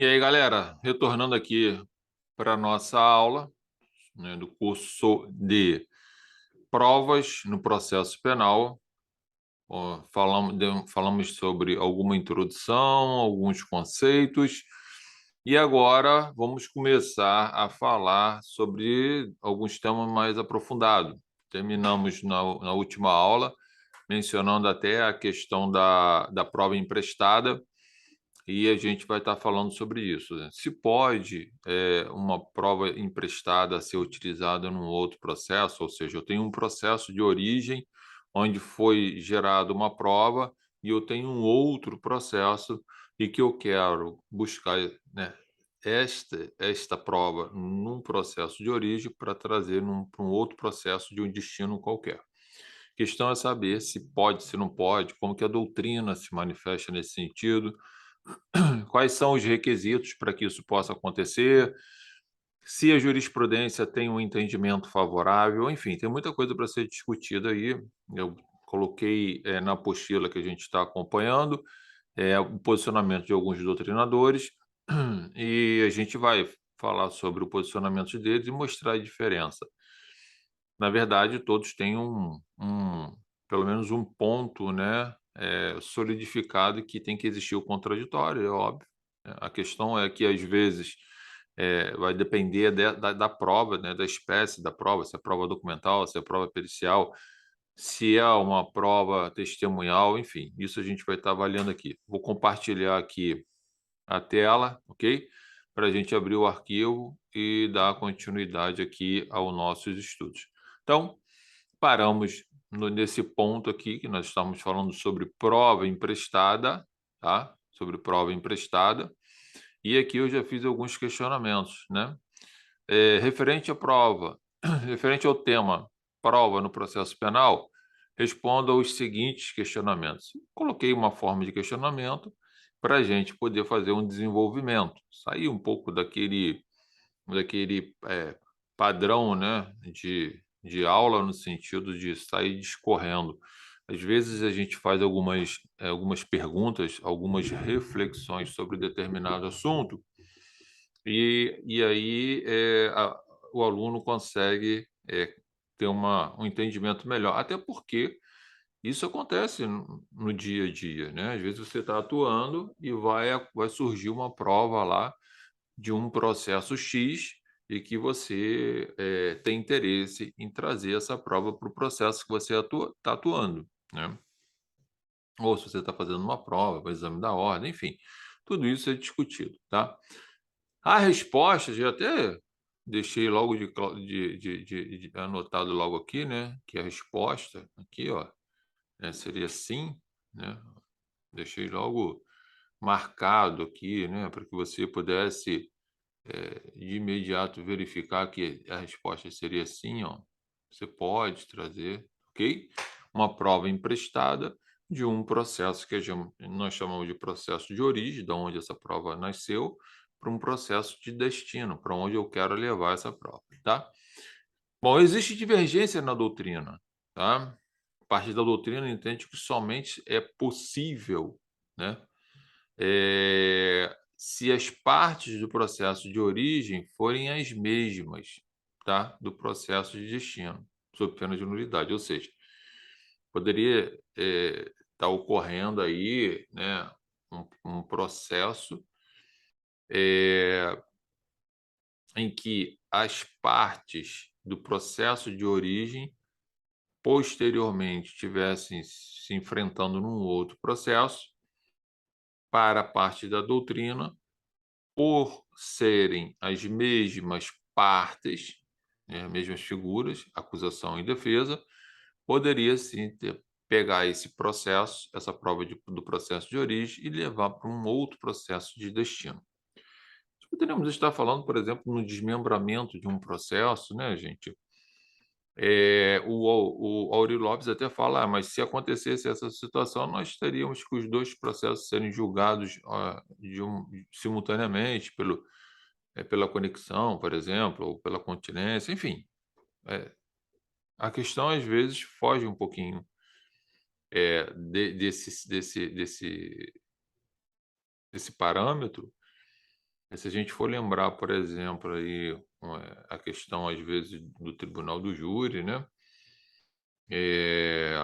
E aí, galera, retornando aqui para a nossa aula, né, do curso de provas no processo penal. Ó, falamos sobre alguma introdução, alguns conceitos, e agora vamos começar a falar sobre alguns temas mais aprofundados. Terminamos na última aula mencionando até a questão da prova emprestada, e a gente vai estar falando sobre isso, né? Se pode, uma prova emprestada ser utilizada num outro processo, ou seja, eu tenho um processo de origem onde foi gerada uma prova e eu tenho um outro processo e que eu quero buscar, né, esta prova num processo de origem para trazer para um outro processo de um destino qualquer. A questão é saber se pode, se não pode, como que a doutrina se manifesta nesse sentido, quais são os requisitos para que isso possa acontecer, se a jurisprudência tem um entendimento favorável, enfim, tem muita coisa para ser discutida aí. Eu coloquei, na apostila que a gente está acompanhando, o posicionamento de alguns doutrinadores, e a gente vai falar sobre o posicionamento deles e mostrar a diferença. Na verdade, todos têm pelo menos um ponto, né, solidificado, que tem que existir o contraditório, é óbvio, né. A questão é que, às vezes, vai depender da prova, né, da espécie da prova, se é prova documental, se é prova pericial, se é uma prova testemunhal, enfim, isso a gente vai estar avaliando aqui. Vou compartilhar aqui a tela, ok? Para a gente abrir o arquivo e dar continuidade aqui aos nossos estudos. Então, paramos nesse ponto aqui, que nós estamos falando sobre prova emprestada, tá? Sobre prova emprestada. E aqui eu já fiz alguns questionamentos, né? Referente à prova, referente ao tema prova no processo penal, responda aos seguintes questionamentos. Coloquei uma forma de questionamento para a gente poder fazer um desenvolvimento, sair um pouco daquele padrão, né, de aula, no sentido de sair discorrendo. Às vezes a gente faz algumas perguntas, algumas reflexões sobre determinado assunto, e aí o aluno consegue ter um entendimento melhor. Até porque isso acontece no dia a dia, né? Às vezes você está atuando e vai surgir uma prova lá de um processo X e que você tem interesse em trazer essa prova para o processo que você está atuando, né? Ou se você está fazendo uma prova, o exame da ordem, enfim, tudo isso é discutido, tá? A resposta, já até deixei logo de anotado logo aqui, né? Que a resposta aqui, ó, seria sim, né? Deixei logo marcado aqui, né? Para que você pudesse de imediato verificar que a resposta seria sim, ó. Você pode trazer, ok? Uma prova emprestada de um processo que nós chamamos de processo de origem, de onde essa prova nasceu, para um processo de destino, para onde eu quero levar essa prova, tá? Bom, existe divergência na doutrina, tá? Parte da doutrina entende que somente é possível, né, se as partes do processo de origem forem as mesmas, tá, do processo de destino, sob pena de nulidade. Ou seja, poderia estar ocorrendo aí, né, um processo eh, em que as partes do processo de origem posteriormente estivessem se enfrentando num outro processo, para a parte da doutrina, por serem as mesmas partes, né, mesmas figuras, acusação e defesa, poderia sim pegar esse processo, essa prova do processo de origem, e levar para um outro processo de destino. Poderíamos estar falando, por exemplo, no desmembramento de um processo, né, gente? O Aurí Lopes até fala: mas se acontecesse essa situação, nós teríamos que os dois processos serem julgados simultaneamente pela conexão, por exemplo, ou pela continência, enfim. eh, a questão às vezes foge um pouquinho desse parâmetro, Se a gente for lembrar, por exemplo, aí, a questão, às vezes, do tribunal do júri, né, eh,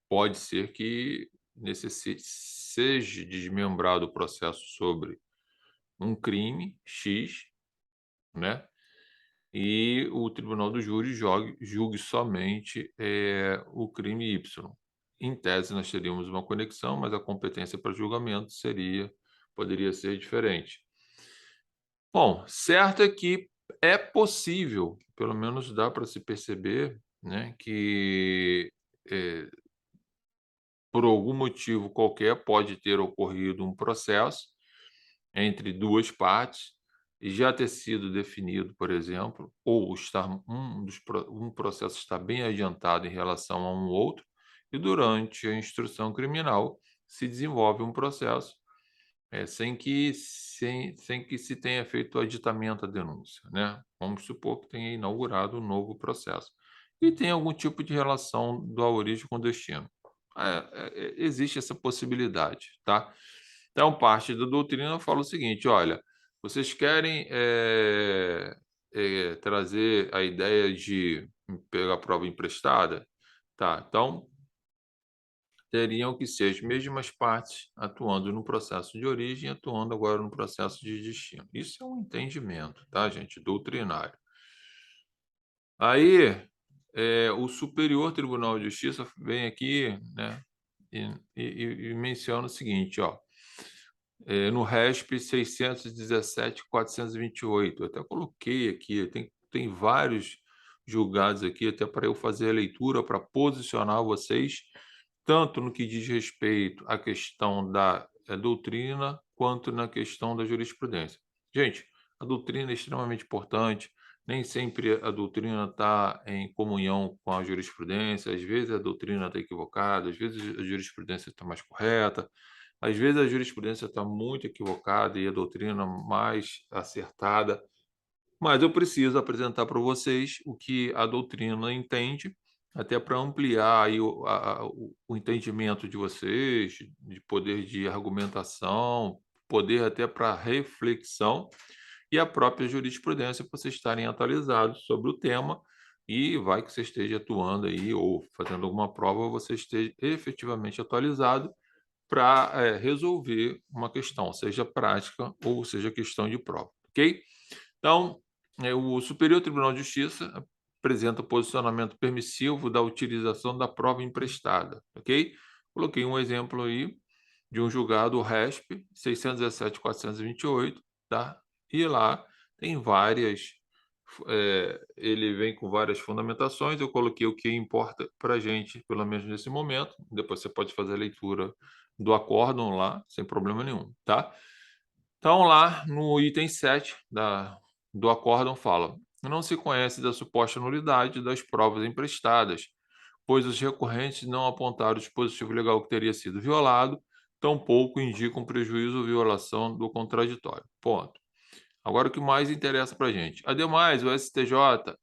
pode ser que necessite seja desmembrado o processo sobre um crime X, né, e o tribunal do júri julgue somente, o crime Y. Em tese, nós teríamos uma conexão, mas a competência para julgamento poderia ser diferente. Bom, certo é que é possível, pelo menos dá para se perceber, né, que, eh, por algum motivo qualquer pode ter ocorrido um processo entre 2 partes e já ter sido definido, por exemplo, ou estar um processo está bem adiantado em relação a um outro, e durante a instrução criminal se desenvolve um processo, sem que se tenha feito o aditamento à denúncia, né. Vamos supor que tenha inaugurado um novo processo e tem algum tipo de relação da origem com o destino. Existe essa possibilidade, tá. Então parte da doutrina fala o seguinte: "Olha, vocês querem, trazer a ideia de pegar prova emprestada? Tá, então teriam que ser as mesmas partes atuando no processo de origem, atuando agora no processo de destino. Isso é um entendimento, tá, gente, doutrinário. Aí, o Superior Tribunal de Justiça vem aqui, né, e menciona o seguinte, ó, no RESP 617.428, eu até coloquei aqui, tem vários julgados aqui, até para eu fazer a leitura, para posicionar vocês, tanto no que diz respeito à questão da doutrina, quanto na questão da jurisprudência. Gente, a doutrina é extremamente importante, nem sempre a doutrina está em comunhão com a jurisprudência, às vezes a doutrina está equivocada, às vezes a jurisprudência está mais correta, às vezes a jurisprudência está muito equivocada e a doutrina mais acertada, mas eu preciso apresentar para vocês o que a doutrina entende, até para ampliar aí o entendimento de vocês, de poder de argumentação, poder até para reflexão, e a própria jurisprudência para vocês estarem atualizados sobre o tema, e vai que você esteja atuando aí ou fazendo alguma prova, você esteja efetivamente atualizado para, resolver uma questão, seja prática ou seja questão de prova, ok? Então, o Superior Tribunal de Justiça apresenta o posicionamento permissivo da utilização da prova emprestada, ok? Coloquei um exemplo aí de um julgado RESP 617.428, tá? E lá tem várias, ele vem com várias fundamentações, eu coloquei o que importa para a gente, pelo menos nesse momento, depois você pode fazer a leitura do acórdão lá, sem problema nenhum, tá? Então, lá no item 7 do acórdão fala: "Não se conhece da suposta nulidade das provas emprestadas, pois os recorrentes não apontaram o dispositivo legal que teria sido violado, tampouco indicam prejuízo ou violação do contraditório". Ponto. Agora o que mais interessa para a gente. Ademais, o STJ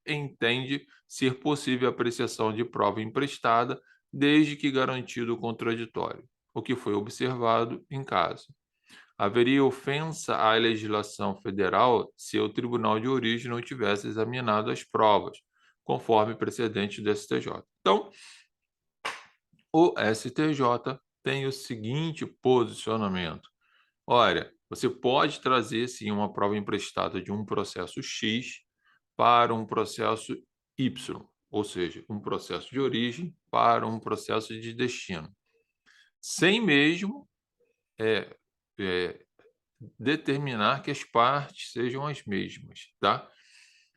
entende ser possível a apreciação de prova emprestada, desde que garantido o contraditório, o que foi observado em caso. Haveria ofensa à legislação federal se o tribunal de origem não tivesse examinado as provas, conforme precedente do STJ. Então, o STJ tem o seguinte posicionamento: olha, você pode trazer sim uma prova emprestada de um processo X para um processo Y, ou seja, um processo de origem para um processo de destino, sem mesmo é, é, determinar que as partes sejam as mesmas, tá?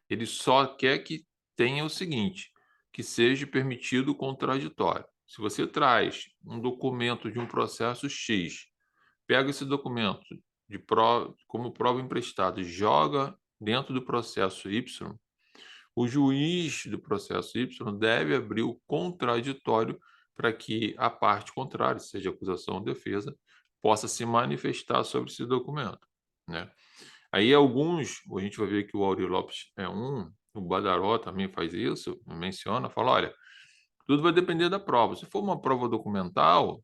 Ele só quer que tenha o seguinte, que seja permitido o contraditório. Se você traz um documento de um processo X, pega esse documento como prova emprestada e joga dentro do processo Y, o juiz do processo Y deve abrir o contraditório para que a parte contrária, seja acusação ou defesa, possa se manifestar sobre esse documento, né? Aí alguns, a gente vai ver que o Auri Lopes é um, o Badaró também faz isso, menciona, fala: olha, tudo vai depender da prova. Se for uma prova documental,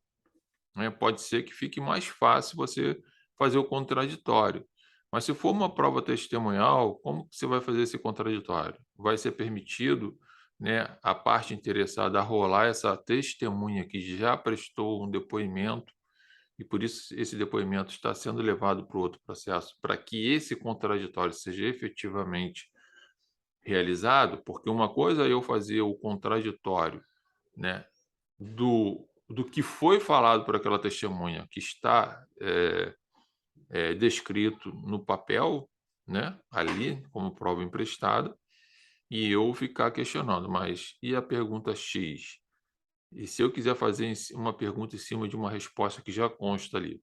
né, pode ser que fique mais fácil você fazer o contraditório. Mas se for uma prova testemunhal, como que você vai fazer esse contraditório? Vai ser permitido, né, a parte interessada arrolar essa testemunha que já prestou um depoimento e por isso esse depoimento está sendo levado para o outro processo, para que esse contraditório seja efetivamente realizado, porque uma coisa é eu fazer o contraditório, né, do que foi falado por aquela testemunha, que está descrito no papel, né, ali como prova emprestada, e eu ficar questionando, mas e a pergunta X? E se eu quiser fazer uma pergunta em cima de uma resposta que já consta ali,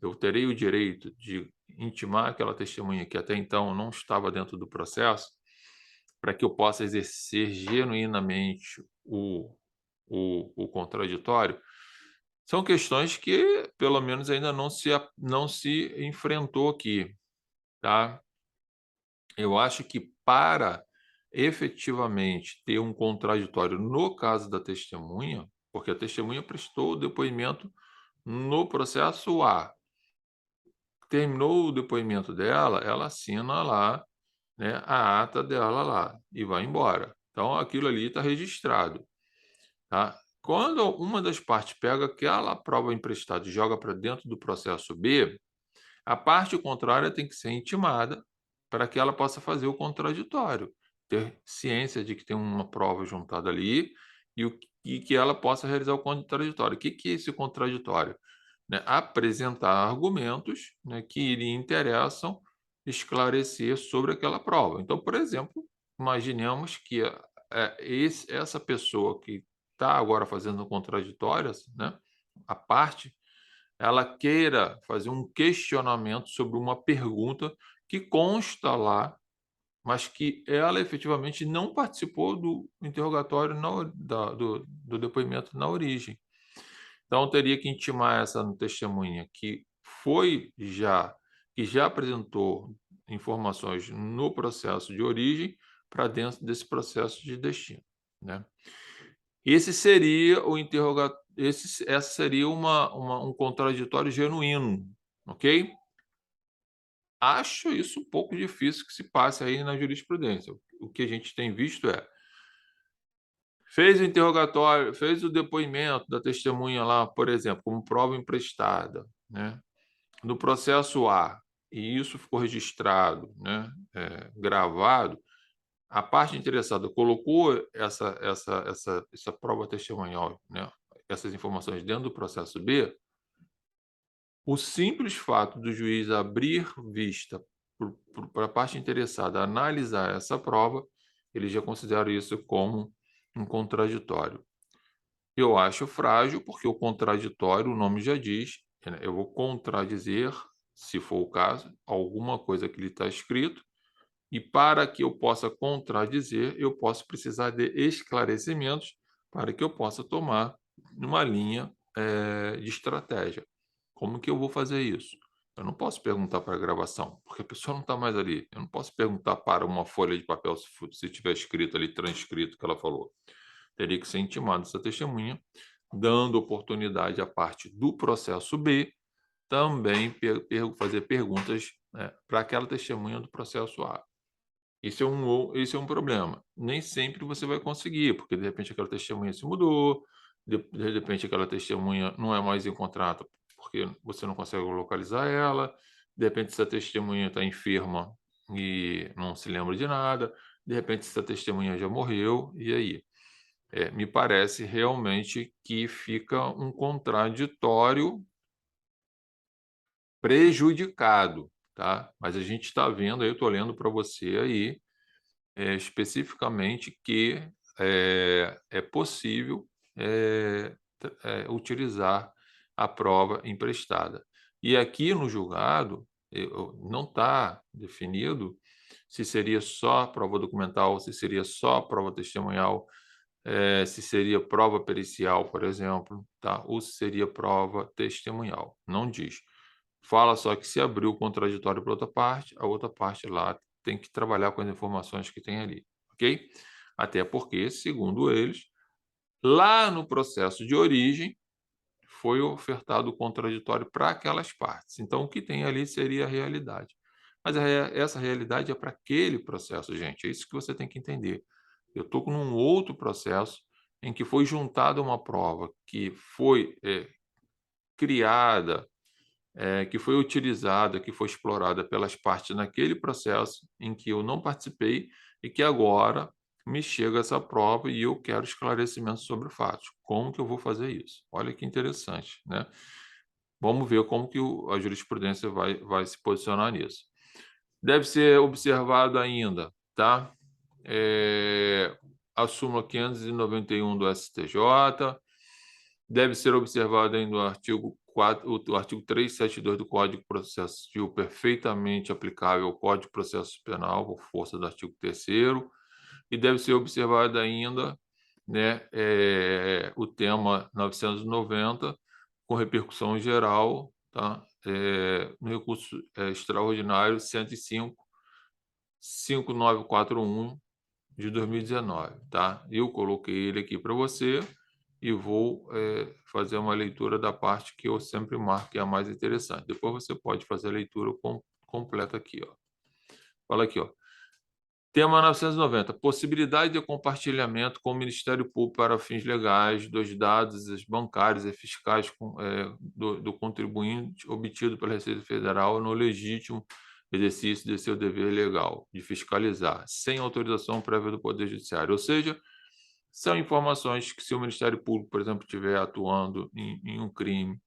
eu terei o direito de intimar aquela testemunha que até então não estava dentro do processo, para que eu possa exercer genuinamente o contraditório? São questões que, pelo menos, ainda não se enfrentou aqui, tá? Eu acho que para efetivamente ter um contraditório no caso da testemunha, porque a testemunha prestou o depoimento no processo A, terminou o depoimento dela, ela assina lá, né, a ata dela lá e vai embora. Então aquilo ali está registrado, tá? Quando uma das partes pega aquela prova emprestada e joga para dentro do processo B, a parte contrária tem que ser intimada para que ela possa fazer o contraditório, ter ciência de que tem uma prova juntada ali e que ela possa realizar o contraditório. O que que é esse contraditório? Né, apresentar argumentos, né, que lhe interessam esclarecer sobre aquela prova. Então, por exemplo, imaginemos que essa pessoa que está agora fazendo o contraditório, né, a parte, ela queira fazer um questionamento sobre uma pergunta que consta lá, mas que ela efetivamente não participou do interrogatório do depoimento na origem. Então teria que intimar essa testemunha que já apresentou informações no processo de origem para dentro desse processo de destino, né. Esse seria o interroga esse essa seria um contraditório genuíno, ok? Acho isso um pouco difícil que se passe aí na jurisprudência. O que a gente tem visto fez o interrogatório, fez o depoimento da testemunha lá, por exemplo, como prova emprestada, né, no processo A, e isso ficou registrado, né, gravado, a parte interessada colocou essa prova testemunhal, né, essas informações dentro do processo B, o simples fato do juiz abrir vista para a parte interessada analisar essa prova, ele já considera isso como um contraditório. Eu acho frágil, porque o contraditório, o nome já diz, né, eu vou contradizer, se for o caso, alguma coisa que lhe está escrito, e para que eu possa contradizer, eu posso precisar de esclarecimentos para que eu possa tomar uma linha de estratégia. Como que eu vou fazer isso? Eu não posso perguntar para a gravação, porque a pessoa não está mais ali. Eu não posso perguntar para uma folha de papel se tiver escrito ali, transcrito o que ela falou. Teria que ser intimado essa testemunha, dando oportunidade à parte do processo B também fazer perguntas, né, para aquela testemunha do processo A. Esse é um problema. Nem sempre você vai conseguir, porque de repente aquela testemunha se mudou, de repente aquela testemunha não é mais encontrada porque você não consegue localizar ela, de repente essa testemunha está enferma e não se lembra de nada, de repente essa testemunha já morreu, e aí? Me parece realmente que fica um contraditório prejudicado, tá? Mas a gente está vendo aí, eu estou lendo para você aí, especificamente que é possível utilizar a prova emprestada. E aqui no julgado não está definido se seria só prova documental, se seria só prova testemunhal, se seria prova pericial, por exemplo, tá? Ou se seria prova testemunhal. Não diz. Fala só que se abriu o contraditório para outra parte, a outra parte lá tem que trabalhar com as informações que tem ali, ok? Até porque, segundo eles, lá no processo de origem, foi ofertado o contraditório para aquelas partes. Então, o que tem ali seria a realidade. Mas essa realidade é para aquele processo, gente. É isso que você tem que entender. Eu estou com um outro processo em que foi juntada uma prova que foi criada, que foi utilizada, que foi explorada pelas partes naquele processo em que eu não participei e que agora me chega essa prova e eu quero esclarecimentos sobre fatos. Como que eu vou fazer isso? Olha que interessante, né? Vamos ver como que a jurisprudência vai se posicionar nisso. Deve ser observado ainda, tá? A súmula 591 do STJ, deve ser observado ainda o artigo 372 do Código de Processo Civil, perfeitamente aplicável ao Código de Processo Penal, por força do artigo 3º, e deve ser observado ainda, né, o tema 990, com repercussão geral, tá? No recurso extraordinário 105.5941 de 2019, tá? Eu coloquei ele aqui para você e vou fazer uma leitura da parte que eu sempre marco que é a mais interessante. Depois você pode fazer a leitura completa aqui, ó. Fala aqui, ó. Tema 990. Possibilidade de compartilhamento com o Ministério Público para fins legais dos dados bancários e fiscais do contribuinte obtido pela Receita Federal no legítimo exercício de seu dever legal de fiscalizar, sem autorização prévia do Poder Judiciário. Ou seja, são informações que, se o Ministério Público, por exemplo, estiver atuando em um crime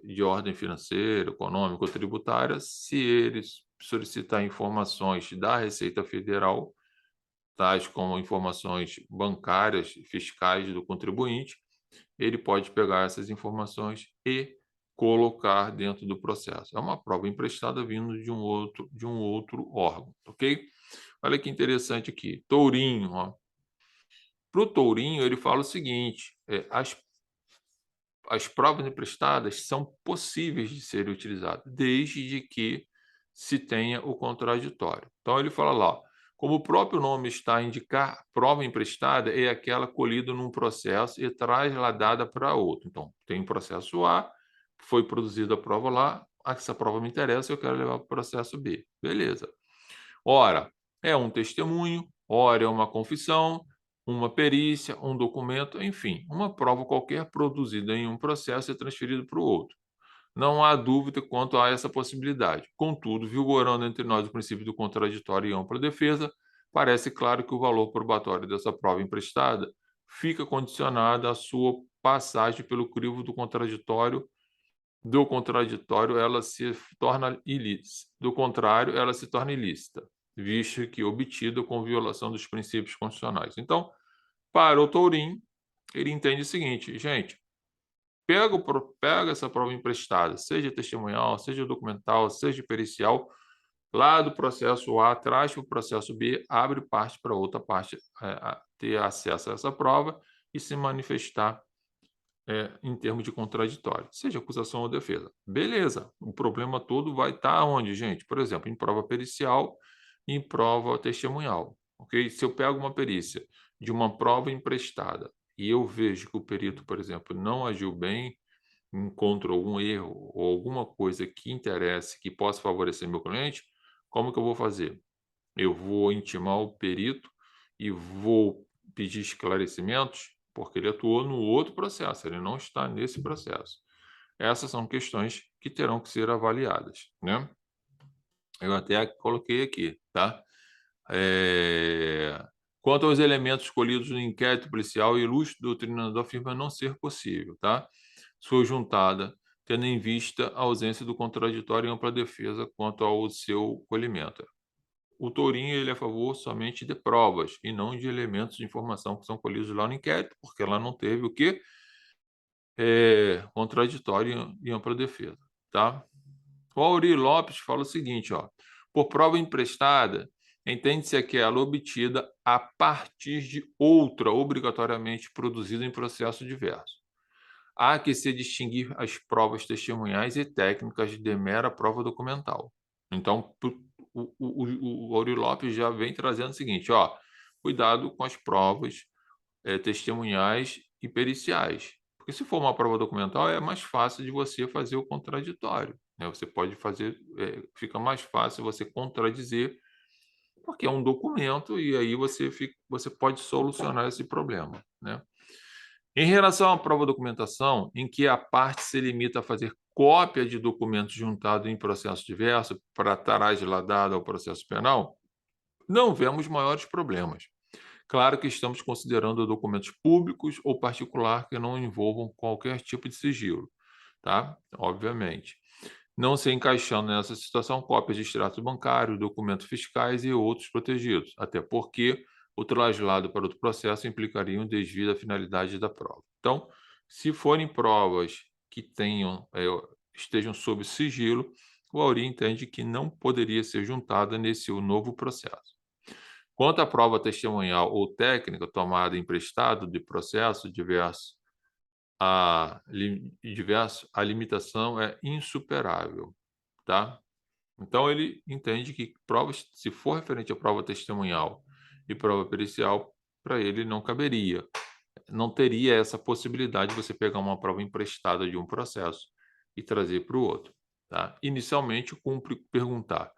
de ordem financeira, econômica ou tributária, se eles solicitar informações da Receita Federal, tais como informações bancárias e fiscais do contribuinte, ele pode pegar essas informações e colocar dentro do processo. É uma prova emprestada vindo de um outro órgão, ok? Olha que interessante aqui. Tourinho, ó. Para o Tourinho, ele fala o seguinte: as provas emprestadas são possíveis de serem utilizadas, desde que se tenha o contraditório. Então, ele fala lá, ó, como o próprio nome está a indicar, prova emprestada é aquela colhida num processo e trasladada para outro. Então, tem um processo A, foi produzida a prova lá, essa prova me interessa, eu quero levar para o processo B. Beleza. Ora, é um testemunho, ora é uma confissão, uma perícia, um documento, enfim, uma prova qualquer produzida em um processo e transferida para o outro. Não há dúvida quanto a essa possibilidade. Contudo, vigorando entre nós o princípio do contraditório e ampla defesa, parece claro que o valor probatório dessa prova emprestada fica condicionado à sua passagem pelo crivo do contraditório. Do contraditório, ela se torna ilícita. Do contrário, ela se torna ilícita, visto que obtida com violação dos princípios constitucionais. Então, para o Tourinho, ele entende o seguinte, gente, pega essa prova emprestada, seja testemunhal, seja documental, seja pericial, lá do processo A, traz para o processo B, abre parte para outra parte ter acesso a essa prova e se manifestar em termos de contraditório, seja acusação ou defesa. Beleza, o problema todo vai estar onde, gente? Por exemplo, em prova pericial e em prova testemunhal, ok? Se eu pego uma perícia de uma prova emprestada e eu vejo que o perito, por exemplo, não agiu bem, encontro algum erro ou alguma coisa que interesse, que possa favorecer meu cliente, como que eu vou fazer? Eu vou intimar o perito e vou pedir esclarecimentos, porque ele atuou no outro processo, ele não está nesse processo. Essas são questões que terão que ser avaliadas, né? Eu até coloquei aqui, tá? Quanto aos elementos escolhidos no inquérito policial, o ilustre doutrinador afirma não ser possível, tá? Foi juntada, tendo em vista a ausência do contraditório e ampla defesa quanto ao seu colhimento. O Tourinho ele é a favor somente de provas e não de elementos de informação que são colhidos lá no inquérito, porque ela não teve o quê? Contraditório e ampla defesa, tá? O Auri Lopes fala o seguinte, ó, por prova emprestada, entende-se aquela obtida a partir de outra obrigatoriamente produzida em processo diverso. Há que se distinguir as provas testemunhais e técnicas de mera prova documental. Então, o Auri Lopes já vem trazendo o seguinte, ó, cuidado com as provas testemunhais e periciais. Porque se for uma prova documental, é mais fácil de você fazer o contraditório, né, você pode fazer, fica mais fácil você contradizer, porque é um documento e aí você pode solucionar esse problema, né. Em relação à prova documentação, em que a parte se limita a fazer cópia de documentos juntados em processo diverso para trasladado ao processo penal, não vemos maiores problemas. Claro que estamos considerando documentos públicos ou particular que não envolvam qualquer tipo de sigilo, tá? Obviamente. Não se encaixando nessa situação cópias de extratos bancários, documentos fiscais e outros protegidos, até porque o traslado para outro processo implicaria um desvio da finalidade da prova. Então, se forem provas que estejam sob sigilo, o Auri entende que não poderia ser juntada nesse novo processo. Quanto à prova testemunhal ou técnica tomada emprestado de processo diverso, a limitação é insuperável, tá? Então ele entende que provas, se for referente à prova testemunhal e prova pericial, para ele não caberia, não teria essa possibilidade de você pegar uma prova emprestada de um processo e trazer para o outro, tá? Inicialmente, cumpre perguntar: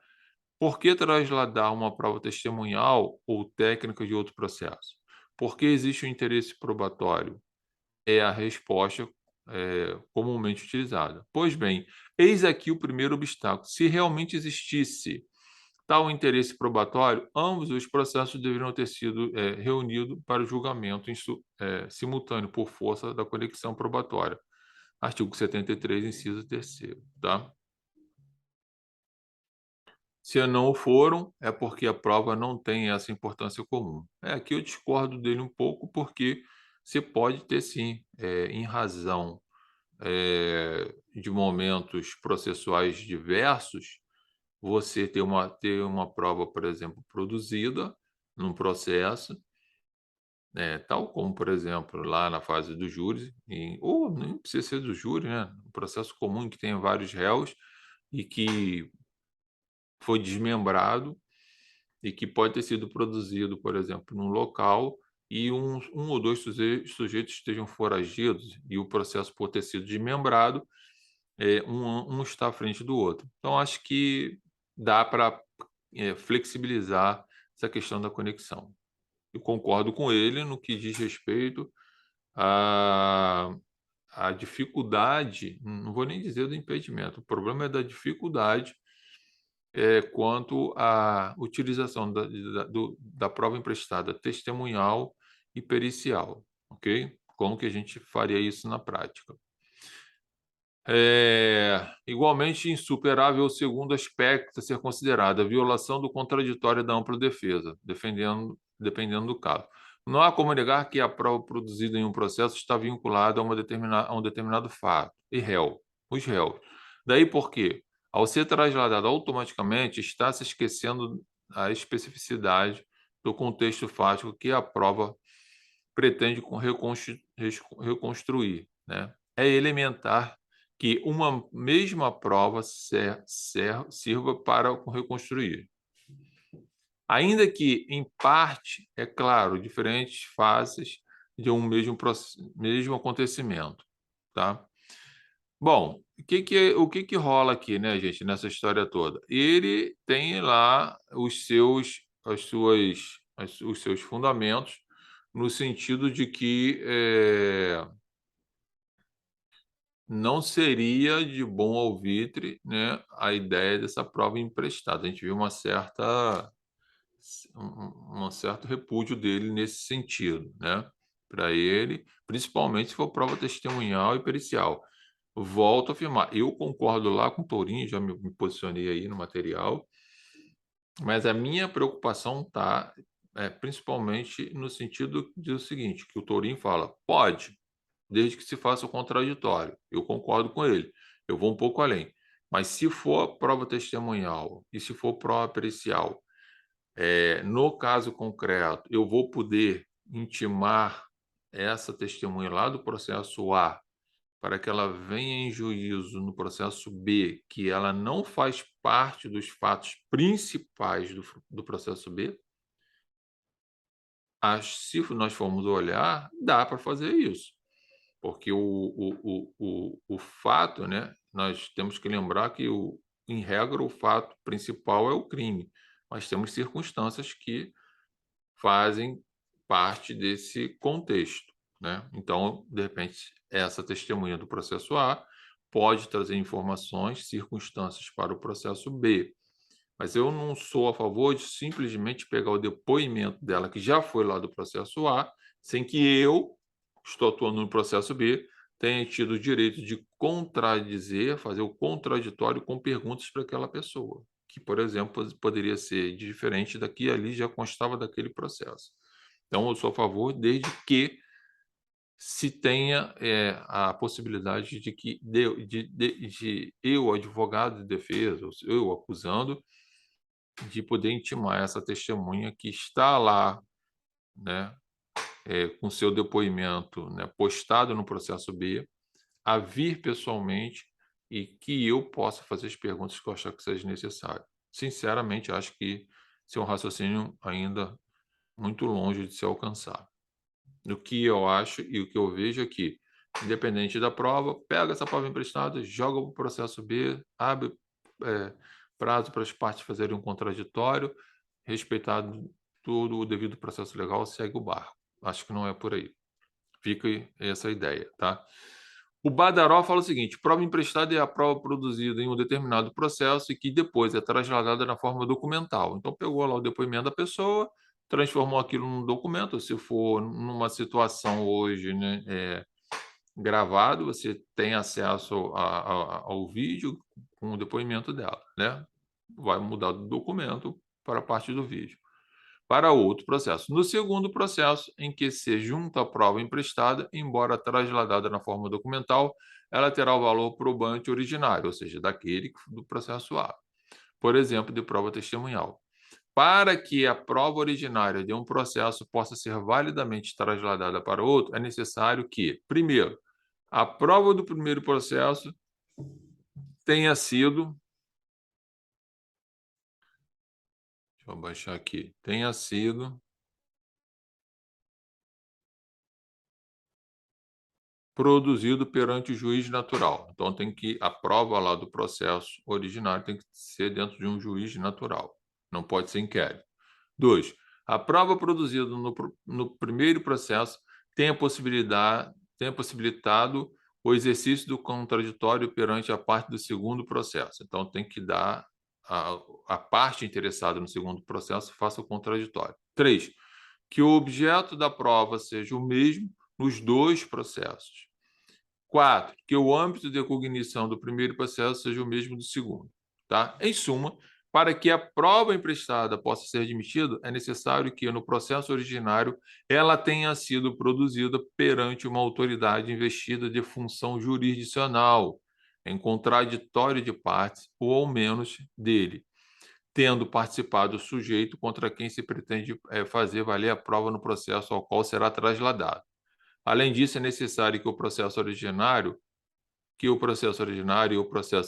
por que trasladar uma prova testemunhal ou técnica de outro processo? Porque existe um interesse probatório, é a resposta comumente utilizada. Pois bem, eis aqui o primeiro obstáculo. Se realmente existisse tal interesse probatório, ambos os processos deveriam ter sido reunidos para o julgamento simultâneo por força da conexão probatória. Artigo 73, inciso 3º, tá? Se não o foram, é porque a prova não tem essa importância comum. Aqui eu discordo dele um pouco, porque você pode ter sim, em razão de momentos processuais diversos, você ter uma prova, por exemplo, produzida num processo, tal como, por exemplo, lá na fase do júri, ou nem precisa ser do júri, né? Um processo comum em que tenha vários réus e que foi desmembrado e que pode ter sido produzido, por exemplo, num local e um ou dois sujeitos estejam foragidos e o processo por ter sido desmembrado, um está à frente do outro. Então, acho que dá para flexibilizar essa questão da conexão. Eu concordo com ele no que diz respeito à, à dificuldade, não vou nem dizer do impedimento, o problema é da dificuldade quanto à utilização da prova emprestada testemunhal e pericial, ok? Como que a gente faria isso na prática? Igualmente insuperável o segundo aspecto a ser considerado, a violação do contraditório da ampla defesa, dependendo do caso. Não há como negar que a prova produzida em um processo está vinculada a um determinado fato e os réus. Daí porque, ao ser trasladado automaticamente, está se esquecendo a especificidade do contexto fático que a prova pretende reconstruir, né? É elementar que uma mesma prova sirva para reconstruir. Ainda que, em parte, é claro, diferentes fases de um mesmo acontecimento, tá? Bom, o que que rola aqui, né, gente, nessa história toda? Ele tem lá os seus fundamentos, no sentido de que não seria de bom alvitre, né, a ideia dessa prova emprestada. A gente viu um certo repúdio dele nesse sentido, né, para ele, principalmente se for prova testemunhal e pericial. Volto a afirmar, eu concordo lá com o Tourinho, já me posicionei aí no material, mas a minha preocupação está principalmente no sentido do seguinte, que o Tourinho fala: "Pode, desde que se faça o contraditório". Eu concordo com ele, eu vou um pouco além. Mas se for prova testemunhal e se for prova pericial, no caso concreto, eu vou poder intimar essa testemunha lá do processo A, para que ela venha em juízo no processo B, que ela não faz parte dos fatos principais do processo B? Se nós formos olhar, dá para fazer isso. Porque o fato, né, nós temos que lembrar que, em regra, o fato principal é o crime, mas temos circunstâncias que fazem parte desse contexto, né? Então, de repente, essa testemunha do processo A pode trazer informações, circunstâncias para o processo B, mas eu não sou a favor de simplesmente pegar o depoimento dela, que já foi lá do processo A, sem que eu, estou atuando no processo B, tenha tido o direito de contradizer, fazer o contraditório com perguntas para aquela pessoa, que, por exemplo, poderia ser diferente da que ali já constava daquele processo. Então, eu sou a favor desde que se tenha a possibilidade de que de eu, advogado de defesa, ou eu acusando, de poder intimar essa testemunha que está lá, né, com seu depoimento, né, postado no processo B, a vir pessoalmente e que eu possa fazer as perguntas que eu achar que seja necessário. Sinceramente, acho que esse é um raciocínio ainda muito longe de se alcançar. O que eu acho e o que eu vejo é que, independente da prova, pega essa prova emprestada, joga para o processo B, abre prazo para as partes fazerem um contraditório, respeitado todo o devido processo legal, segue o barco. Acho que não é por aí. Fica essa ideia, tá? O Badaró fala o seguinte: prova emprestada é a prova produzida em um determinado processo e que depois é trasladada na forma documental. Então, pegou lá o depoimento da pessoa, transformou aquilo num documento. Se for numa situação hoje, né, gravado, você tem acesso ao vídeo com o depoimento dela, né? Vai mudar do documento para a parte do vídeo para outro processo. No segundo processo, em que se junta a prova emprestada, embora trasladada na forma documental, ela terá o valor probante originário, ou seja, daquele do processo A, por exemplo, de prova testemunhal. Para que a prova originária de um processo possa ser validamente trasladada para outro, é necessário que, primeiro, a prova do primeiro processo tenha sido, deixa eu baixar aqui, tenha sido produzido perante o juiz natural. Então, tem que a prova lá do processo originário tem que ser dentro de um juiz natural, não pode ser inquérito. 2. A prova produzida no primeiro processo tem possibilitado o exercício do contraditório perante a parte do segundo processo. Então, tem que dar a parte interessada no segundo processo faça o contraditório. 3. Que o objeto da prova seja o mesmo nos dois processos. 4, que o âmbito de cognição do primeiro processo seja o mesmo do segundo. Tá? Em suma, para que a prova emprestada possa ser admitida, é necessário que, no processo originário, ela tenha sido produzida perante uma autoridade investida de função jurisdicional, em contraditório de partes, ou ao menos dele, tendo participado o sujeito contra quem se pretende fazer valer a prova no processo ao qual será trasladado. Além disso, é necessário que o processo originário e o processo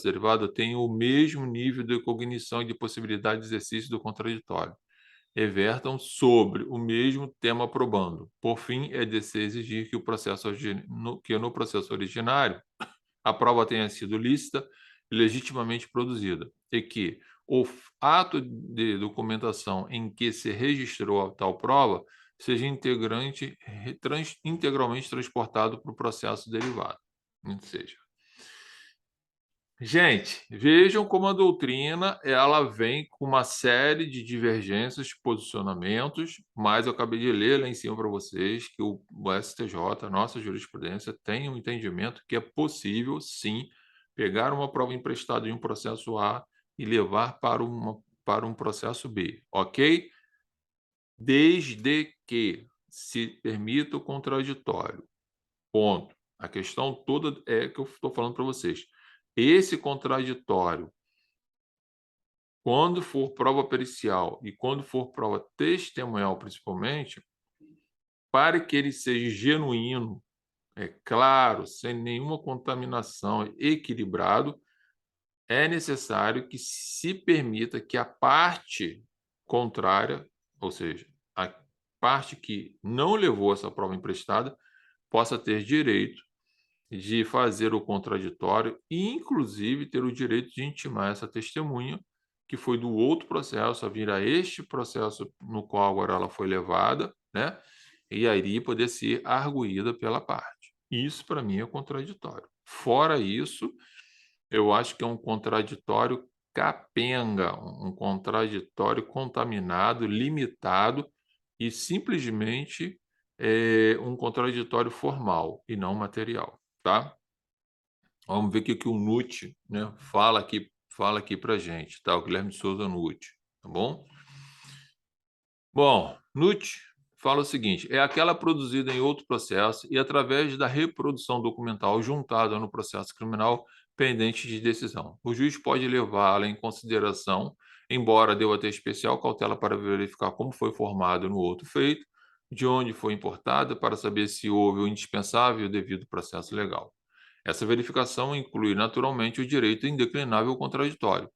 derivado tenham o mesmo nível de cognição e de possibilidade de exercício do contraditório, e vertam sobre o mesmo tema probando. Por fim, é de se exigir que no processo originário a prova tenha sido lícita e legitimamente produzida, e que o ato de documentação em que se registrou a tal prova seja integralmente transportado para o processo derivado. Ou seja, gente, vejam como a doutrina ela vem com uma série de divergências, posicionamentos, mas eu acabei de ler lá em cima para vocês que o STJ, a nossa jurisprudência, tem um entendimento que é possível, sim, pegar uma prova emprestada em um processo A e levar para um processo B, ok? Desde que se permita o contraditório. Ponto. A questão toda é que eu estou falando para vocês. Esse contraditório, quando for prova pericial e quando for prova testemunhal, principalmente, para que ele seja genuíno, é claro, sem nenhuma contaminação, equilibrado, é necessário que se permita que a parte contrária, ou seja, a parte que não levou essa prova emprestada, possa ter direito de fazer o contraditório e, inclusive, ter o direito de intimar essa testemunha, que foi do outro processo, a vir a este processo no qual agora ela foi levada, né? E aí poder ser arguída pela parte. Isso, para mim, é contraditório. Fora isso, eu acho que é um contraditório capenga, um contraditório contaminado, limitado e simplesmente um contraditório formal e não material, tá? Vamos ver o que que o Nutt, né, fala aqui para gente, tá? O Guilherme de Souza Nutt, tá bom? Bom, Nutt fala o seguinte: é aquela produzida em outro processo e através da reprodução documental juntada no processo criminal pendente de decisão. O juiz pode levá-la em consideração, embora deva ter especial cautela para verificar como foi formado no outro feito, de onde foi importada, para saber se houve o indispensável e o devido processo legal. Essa verificação inclui naturalmente o direito indeclinável ao contraditório,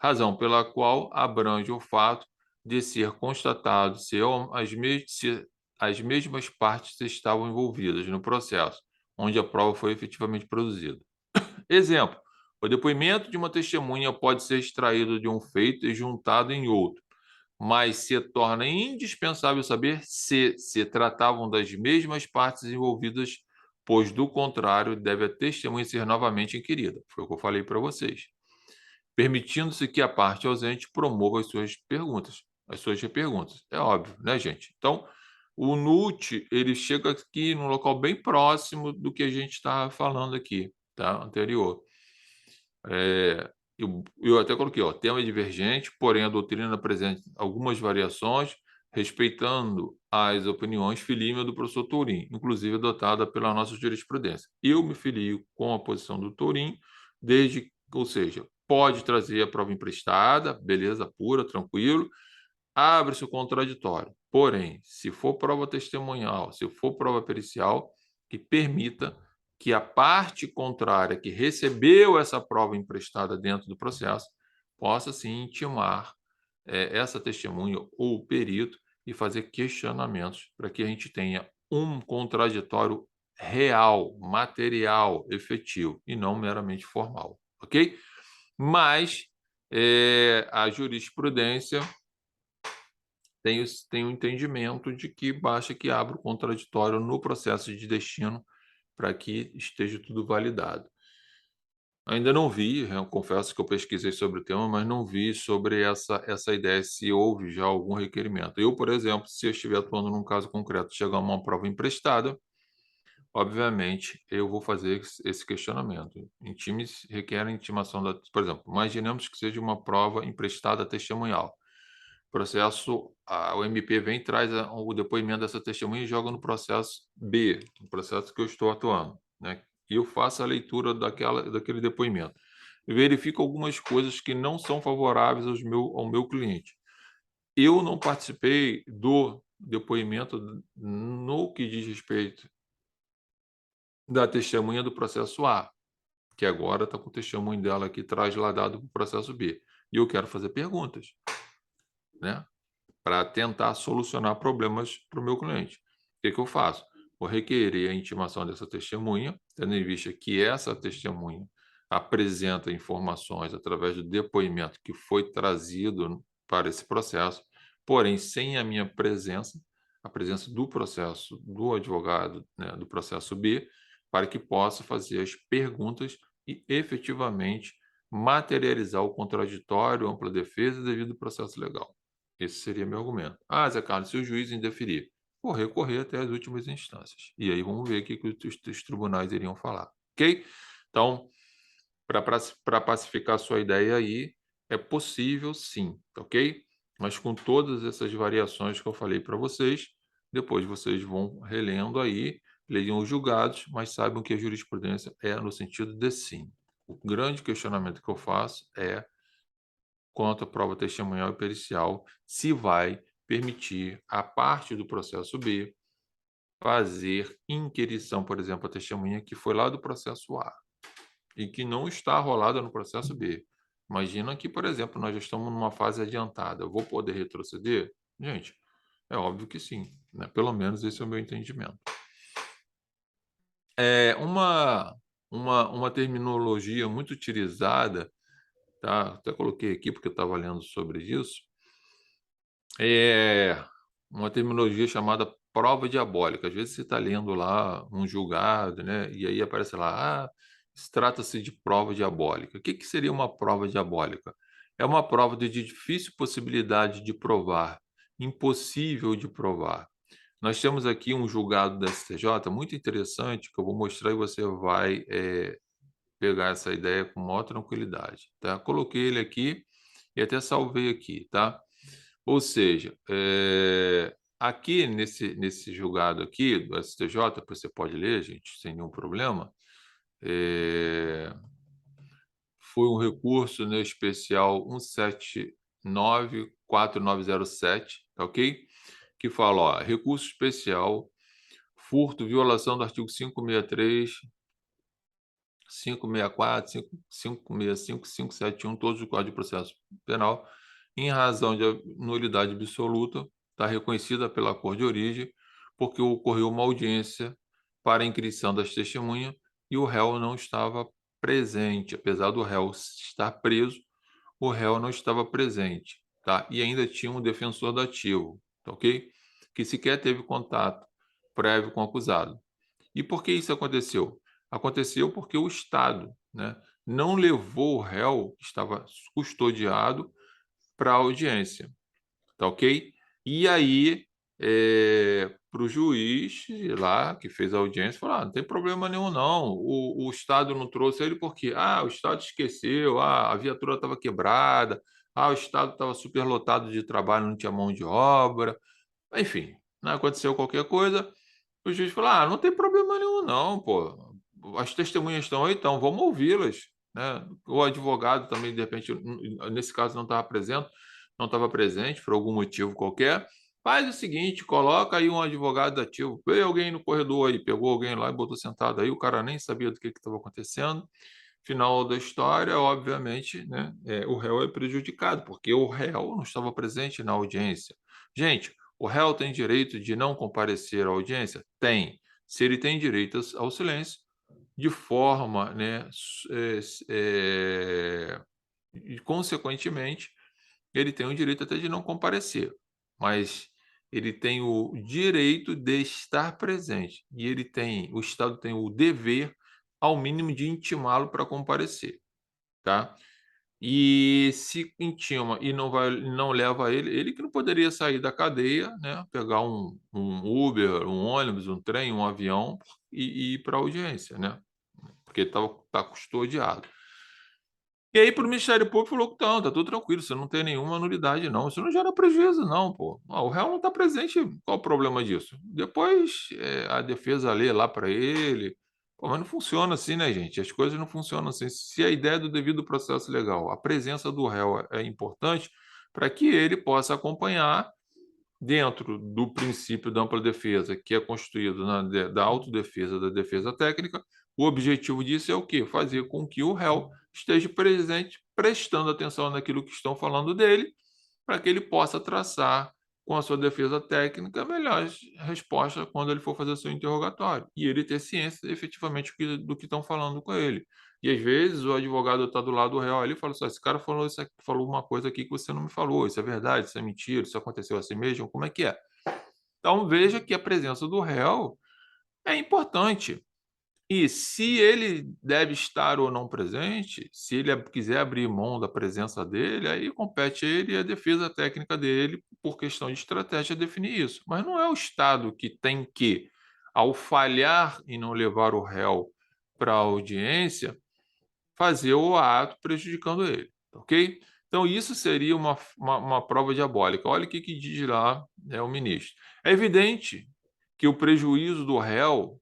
razão pela qual abrange o fato de ser constatado se as mesmas partes estavam envolvidas no processo, onde a prova foi efetivamente produzida. Exemplo: o depoimento de uma testemunha pode ser extraído de um feito e juntado em outro, mas se torna indispensável saber se tratavam das mesmas partes envolvidas, pois, do contrário, deve a testemunha ser novamente inquirida. Foi o que eu falei para vocês, permitindo-se que a parte ausente promova as suas reperguntas. É óbvio, né, gente? Então, o NUT, ele chega aqui num local bem próximo do que a gente está falando aqui, tá? Anterior. Eu até coloquei, ó, tema divergente, porém a doutrina apresenta algumas variações, respeitando as opiniões filímia do professor Tourin, inclusive adotada pela nossa jurisprudência. Eu me filio com a posição do Tourin, ou seja, pode trazer a prova emprestada, beleza, pura, tranquilo, abre-se o contraditório. Porém, se for prova testemunhal, se for prova pericial, que permita que a parte contrária que recebeu essa prova emprestada dentro do processo possa sim intimar essa testemunha ou o perito e fazer questionamentos para que a gente tenha um contraditório real, material, efetivo e não meramente formal, ok? Mas a jurisprudência tem o entendimento de que basta que abra o contraditório no processo de destino para que esteja tudo validado. Ainda não vi, eu confesso que eu pesquisei sobre o tema, mas não vi sobre essa ideia, se houve já algum requerimento. Eu, por exemplo, se eu estiver atuando num caso concreto, chegar uma prova emprestada, obviamente eu vou fazer esse questionamento. Em times requerem intimação da, por exemplo, imaginemos que seja uma prova emprestada testemunhal. Processo, o MP vem, traz o depoimento dessa testemunha e joga no processo B, no processo que eu estou atuando, né? E eu faço a leitura daquele depoimento. Verifico algumas coisas que não são favoráveis ao meu cliente. Eu não participei do depoimento no que diz respeito da testemunha do processo A, que agora está com o testemunho dela aqui trasladado para o processo B. E eu quero fazer perguntas, né? Para tentar solucionar problemas para o meu cliente. O que eu faço? Vou requerer a intimação dessa testemunha, tendo em vista que essa testemunha apresenta informações através do depoimento que foi trazido para esse processo, porém sem a minha presença, a presença do processo do advogado, né, do processo B, para que possa fazer as perguntas e efetivamente materializar o contraditório, ampla defesa e devido processo legal. Esse seria meu argumento. Ah, Zé Carlos, se o juiz indeferir, vou recorrer até as últimas instâncias. E aí vamos ver o que os tribunais iriam falar. Ok? Então, para pacificar a sua ideia aí, é possível sim, ok? Mas com todas essas variações que eu falei para vocês, depois vocês vão relendo aí, leiam os julgados, mas saibam que a jurisprudência é no sentido de sim. O grande questionamento que eu faço é quanto à prova testemunhal e pericial, se vai permitir a parte do processo B fazer inquirição, por exemplo, a testemunha que foi lá do processo A e que não está rolada no processo B. Imagina que, por exemplo, nós já estamos numa fase adiantada. Eu vou poder retroceder? Gente, é óbvio que sim, né? Pelo menos esse é o meu entendimento. Uma terminologia muito utilizada, tá? Até coloquei aqui porque eu estava lendo sobre isso, é uma terminologia chamada prova diabólica. Às vezes você está lendo lá um julgado, né? E aí aparece lá, trata-se de prova diabólica. O que que seria uma prova diabólica? É uma prova de difícil possibilidade de provar, impossível de provar. Nós temos aqui um julgado da STJ muito interessante que eu vou mostrar e você vai pegar essa ideia com maior tranquilidade, tá? Coloquei ele aqui e até salvei aqui, tá? Ou seja, aqui nesse julgado aqui do STJ, você pode ler, gente, sem nenhum problema, foi um recurso, né, especial 1794907, tá ok? Que fala, ó, recurso especial, furto, violação do artigo 563, 564, 565, 571, todos os Código de Processo Penal, em razão de nulidade absoluta, está reconhecida pela cor de origem, porque ocorreu uma audiência para a inscrição das testemunhas e o réu não estava presente. Apesar do réu estar preso, o réu não estava presente, tá? E ainda tinha um defensor dativo, tá ok? Que sequer teve contato prévio com o acusado. E por que isso aconteceu? Aconteceu porque o Estado, né, não levou o réu, que estava custodiado, para a audiência, tá ok? E aí, para o juiz lá, que fez a audiência, falou: não tem problema nenhum, não. O Estado não trouxe ele porque o Estado esqueceu, a viatura estava quebrada, o Estado estava superlotado de trabalho, não tinha mão de obra. Enfim, não aconteceu qualquer coisa. O juiz falou: não tem problema nenhum, não, pô. As testemunhas estão aí, então vamos ouvi-las, né? O advogado também, de repente, nesse caso, não estava presente por algum motivo qualquer. Faz o seguinte, coloca aí um advogado ativo. Veio alguém no corredor aí, pegou alguém lá e botou sentado aí, o cara nem sabia do que estava acontecendo. Final da história, obviamente, né, o réu é prejudicado, porque o réu não estava presente na audiência. Gente, o réu tem direito de não comparecer à audiência? Tem. Se ele tem direito ao silêncio, de forma, né, e consequentemente, ele tem o direito até de não comparecer, mas ele tem o direito de estar presente e o Estado tem o dever, ao mínimo, de intimá-lo para comparecer, tá? E se intima e não leva ele que não poderia sair da cadeia, né, pegar um Uber, um ônibus, um trem, um avião e ir para a audiência, né, porque tá custodiado. E aí para o Ministério Público falou que não, tá tudo tranquilo, você não tem nenhuma nulidade não, isso não gera prejuízo não, pô. O réu não está presente, qual o problema disso? Depois, a defesa lê lá para ele. Pô, mas não funciona assim, né, gente? As coisas não funcionam assim. Se a ideia do devido processo legal, a presença do réu é importante para que ele possa acompanhar dentro do princípio da ampla defesa, que é constituído da autodefesa, da defesa técnica. O objetivo disso é o quê? Fazer com que o réu esteja presente, prestando atenção naquilo que estão falando dele, para que ele possa traçar, com a sua defesa técnica, a melhor resposta quando ele for fazer o seu interrogatório. E ele ter ciência, efetivamente, do que estão falando com ele. E, às vezes, o advogado está do lado do réu ali e fala assim: esse cara falou, isso aqui, falou uma coisa aqui que você não me falou, isso é verdade, isso é mentira, isso aconteceu assim mesmo, como é que é? Então, veja que a presença do réu é importante. E se ele deve estar ou não presente, se ele quiser abrir mão da presença dele, aí compete a ele e a defesa técnica dele, por questão de estratégia, definir isso. Mas não é o Estado que tem que, ao falhar em não levar o réu para a audiência, fazer o ato prejudicando ele, ok? Então, isso seria uma prova diabólica. Olha o que diz lá, né, o ministro. É evidente que o prejuízo do réu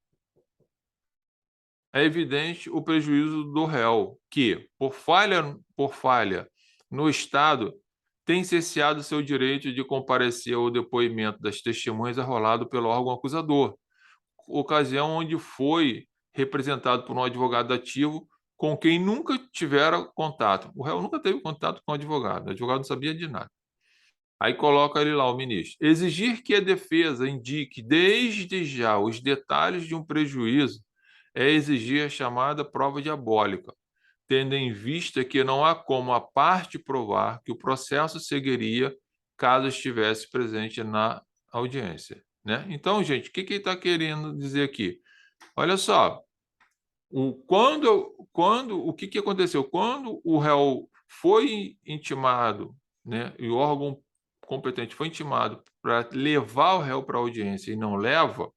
é evidente o prejuízo do réu, que, por falha no Estado, tem cesseado seu direito de comparecer ao depoimento das testemunhas arrolado pelo órgão acusador, ocasião onde foi representado por um advogado ativo com quem nunca tivera contato. O réu nunca teve contato com o advogado não sabia de nada. Aí coloca ele lá, o ministro. Exigir que a defesa indique desde já os detalhes de um prejuízo é exigir a chamada prova diabólica, tendo em vista que não há como a parte provar que o processo seguiria caso estivesse presente na audiência, né? Então, gente, o que ele está querendo dizer aqui? Olha só, o que aconteceu? Quando o réu foi intimado, né, e o órgão competente foi intimado para levar o réu para a audiência e não leva,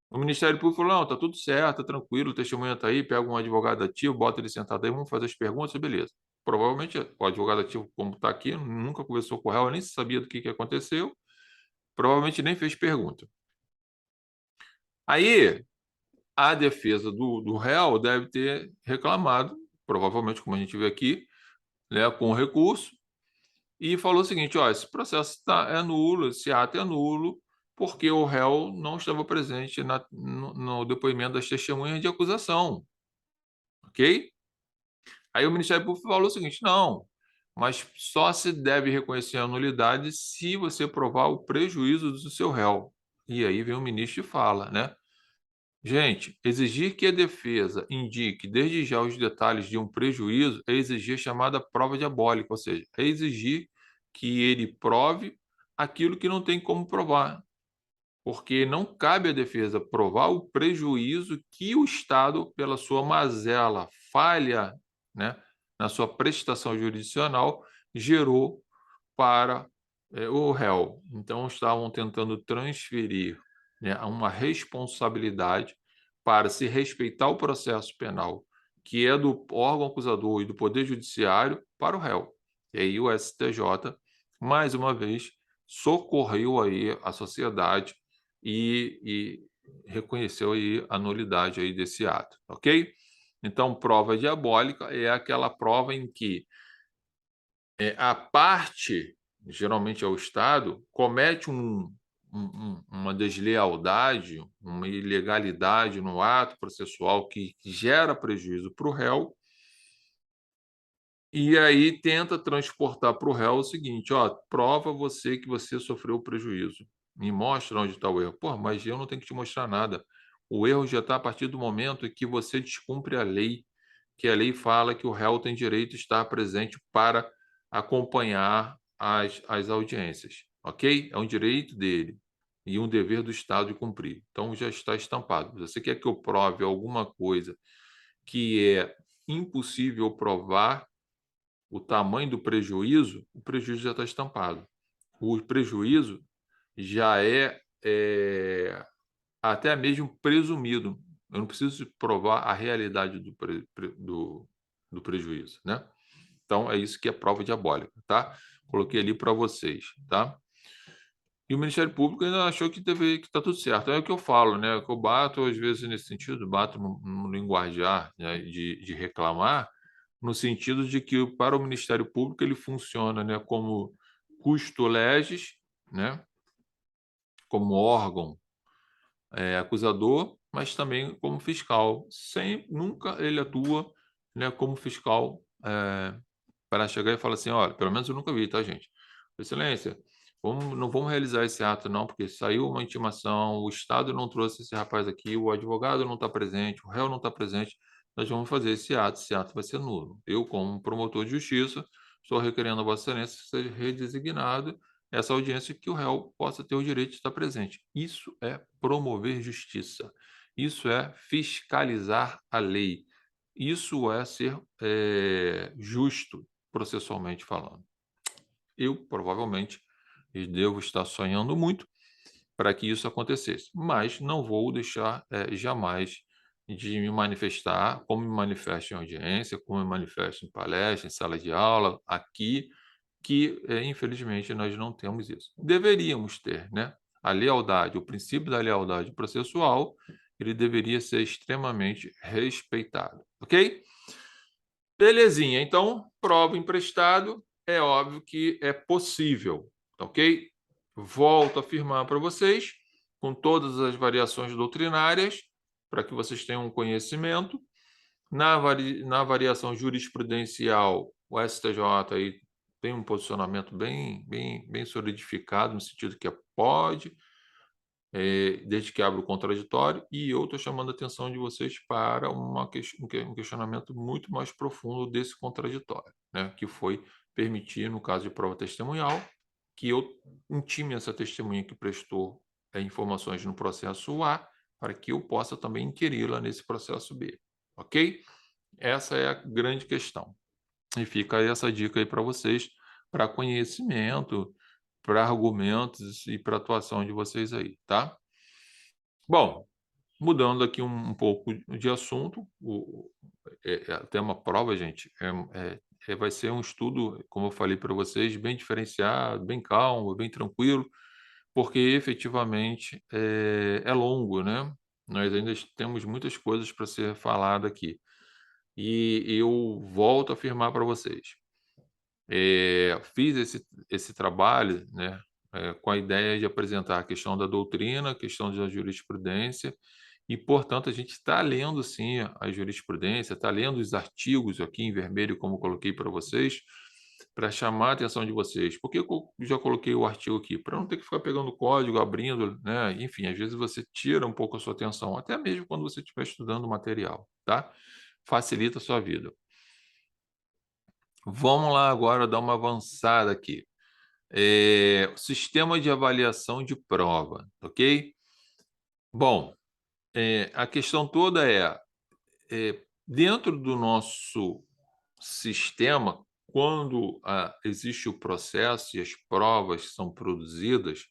o Ministério Público falou: não, está tudo certo, tá tranquilo, o testemunha está aí, pega um advogado ativo, bota ele sentado aí, vamos fazer as perguntas, beleza. Provavelmente o advogado ativo, como está aqui, nunca conversou com o réu, nem sabia do que aconteceu, provavelmente nem fez pergunta. Aí, a defesa do réu deve ter reclamado, provavelmente, como a gente vê aqui, né, com recurso, e falou o seguinte: ó, esse processo é nulo, esse ato é nulo, porque o réu não estava presente no depoimento das testemunhas de acusação, ok? Aí o Ministério Público falou o seguinte: não, mas só se deve reconhecer a nulidade se você provar o prejuízo do seu réu. E aí vem o ministro e fala, né? Gente, exigir que a defesa indique desde já os detalhes de um prejuízo é exigir a chamada prova diabólica, ou seja, é exigir que ele prove aquilo que não tem como provar, porque não cabe à defesa provar o prejuízo que o Estado, pela sua mazela, falha, né, na sua prestação jurisdicional, gerou para o réu. Então, estavam tentando transferir, né, uma responsabilidade para se respeitar o processo penal, que é do órgão acusador e do Poder Judiciário, para o réu. E aí o STJ, mais uma vez, socorreu aí a sociedade e reconheceu aí a nulidade aí desse ato, ok? Então, prova diabólica é aquela prova em que a parte, geralmente é o Estado, comete uma deslealdade, uma ilegalidade no ato processual que gera prejuízo para o réu, e aí tenta transportar para o réu o seguinte: ó, prova você que você sofreu prejuízo, me mostra onde está o erro. Pô, mas eu não tenho que te mostrar nada. O erro já está a partir do momento em que você descumpre a lei, que a lei fala que o réu tem direito a estar presente para acompanhar as audiências, ok? É um direito dele e um dever do Estado de cumprir. Então já está estampado. Você quer que eu prove alguma coisa que é impossível provar o tamanho do prejuízo, o prejuízo já está estampado. O prejuízo já é até mesmo presumido. Eu não preciso provar a realidade do prejuízo, né? Então, é isso que é prova diabólica, tá? Coloquei ali para vocês, tá? E o Ministério Público ainda achou que está tudo certo. É o que eu falo, né? Que eu bato, às vezes, nesse sentido, bato no linguajar, né, de reclamar, no sentido de que, para o Ministério Público, ele funciona, né, como custo legis, né, como órgão acusador, mas também como fiscal. Nunca ele atua, né, como fiscal, para chegar e falar assim: olha, pelo menos eu nunca vi, tá, gente? Excelência, não vamos realizar esse ato, não, porque saiu uma intimação, o Estado não trouxe esse rapaz aqui, o advogado não está presente, o réu não está presente, nós vamos fazer esse ato vai ser nulo. Eu, como promotor de justiça, estou requerendo a Vossa Excelência que seja redesignado essa audiência, que o réu possa ter o direito de estar presente. Isso é promover justiça. Isso é fiscalizar a lei. Isso é ser justo, processualmente falando. Eu, provavelmente, devo estar sonhando muito para que isso acontecesse, mas não vou deixar jamais de me manifestar, como me manifesto em audiência, como me manifesto em palestra, em sala de aula, aqui, que, infelizmente, nós não temos isso. Deveríamos ter, né? A lealdade, o princípio da lealdade processual, ele deveria ser extremamente respeitado, ok? Belezinha, então, prova emprestado, é óbvio que é possível, tá ok? Volto a afirmar para vocês, com todas as variações doutrinárias, para que vocês tenham um conhecimento. Na variação jurisprudencial, o STJ aí tem um posicionamento bem solidificado, no sentido que pode desde que abre o contraditório, e eu estou chamando a atenção de vocês para um questionamento muito mais profundo desse contraditório, né, que foi permitir, no caso de prova testemunhal, que eu intime essa testemunha que prestou informações no processo A, para que eu possa também inquiri-la nesse processo B, ok? Essa é a grande questão. E fica aí essa dica aí para vocês, para conhecimento, para argumentos e para atuação de vocês aí, tá? Bom, mudando aqui um pouco de assunto, o tema prova, gente, vai ser um estudo, como eu falei para vocês, bem diferenciado, bem calmo, bem tranquilo, porque efetivamente é longo, né? Nós ainda temos muitas coisas para ser falada aqui. E eu volto a afirmar para vocês, fiz esse trabalho, né, com a ideia de apresentar a questão da doutrina, a questão da jurisprudência e, portanto, a gente está lendo sim a jurisprudência, está lendo os artigos aqui em vermelho, como eu coloquei para vocês, para chamar a atenção de vocês. Por que eu já coloquei o artigo aqui? Para não ter que ficar pegando o código, abrindo, né? Enfim, às vezes você tira um pouco a sua atenção, até mesmo quando você estiver estudando o material, tá? Facilita a sua vida. Vamos lá agora dar uma avançada aqui. Sistema de avaliação de prova, ok? Bom, a questão toda dentro do nosso sistema, quando existe o processo e as provas são produzidas,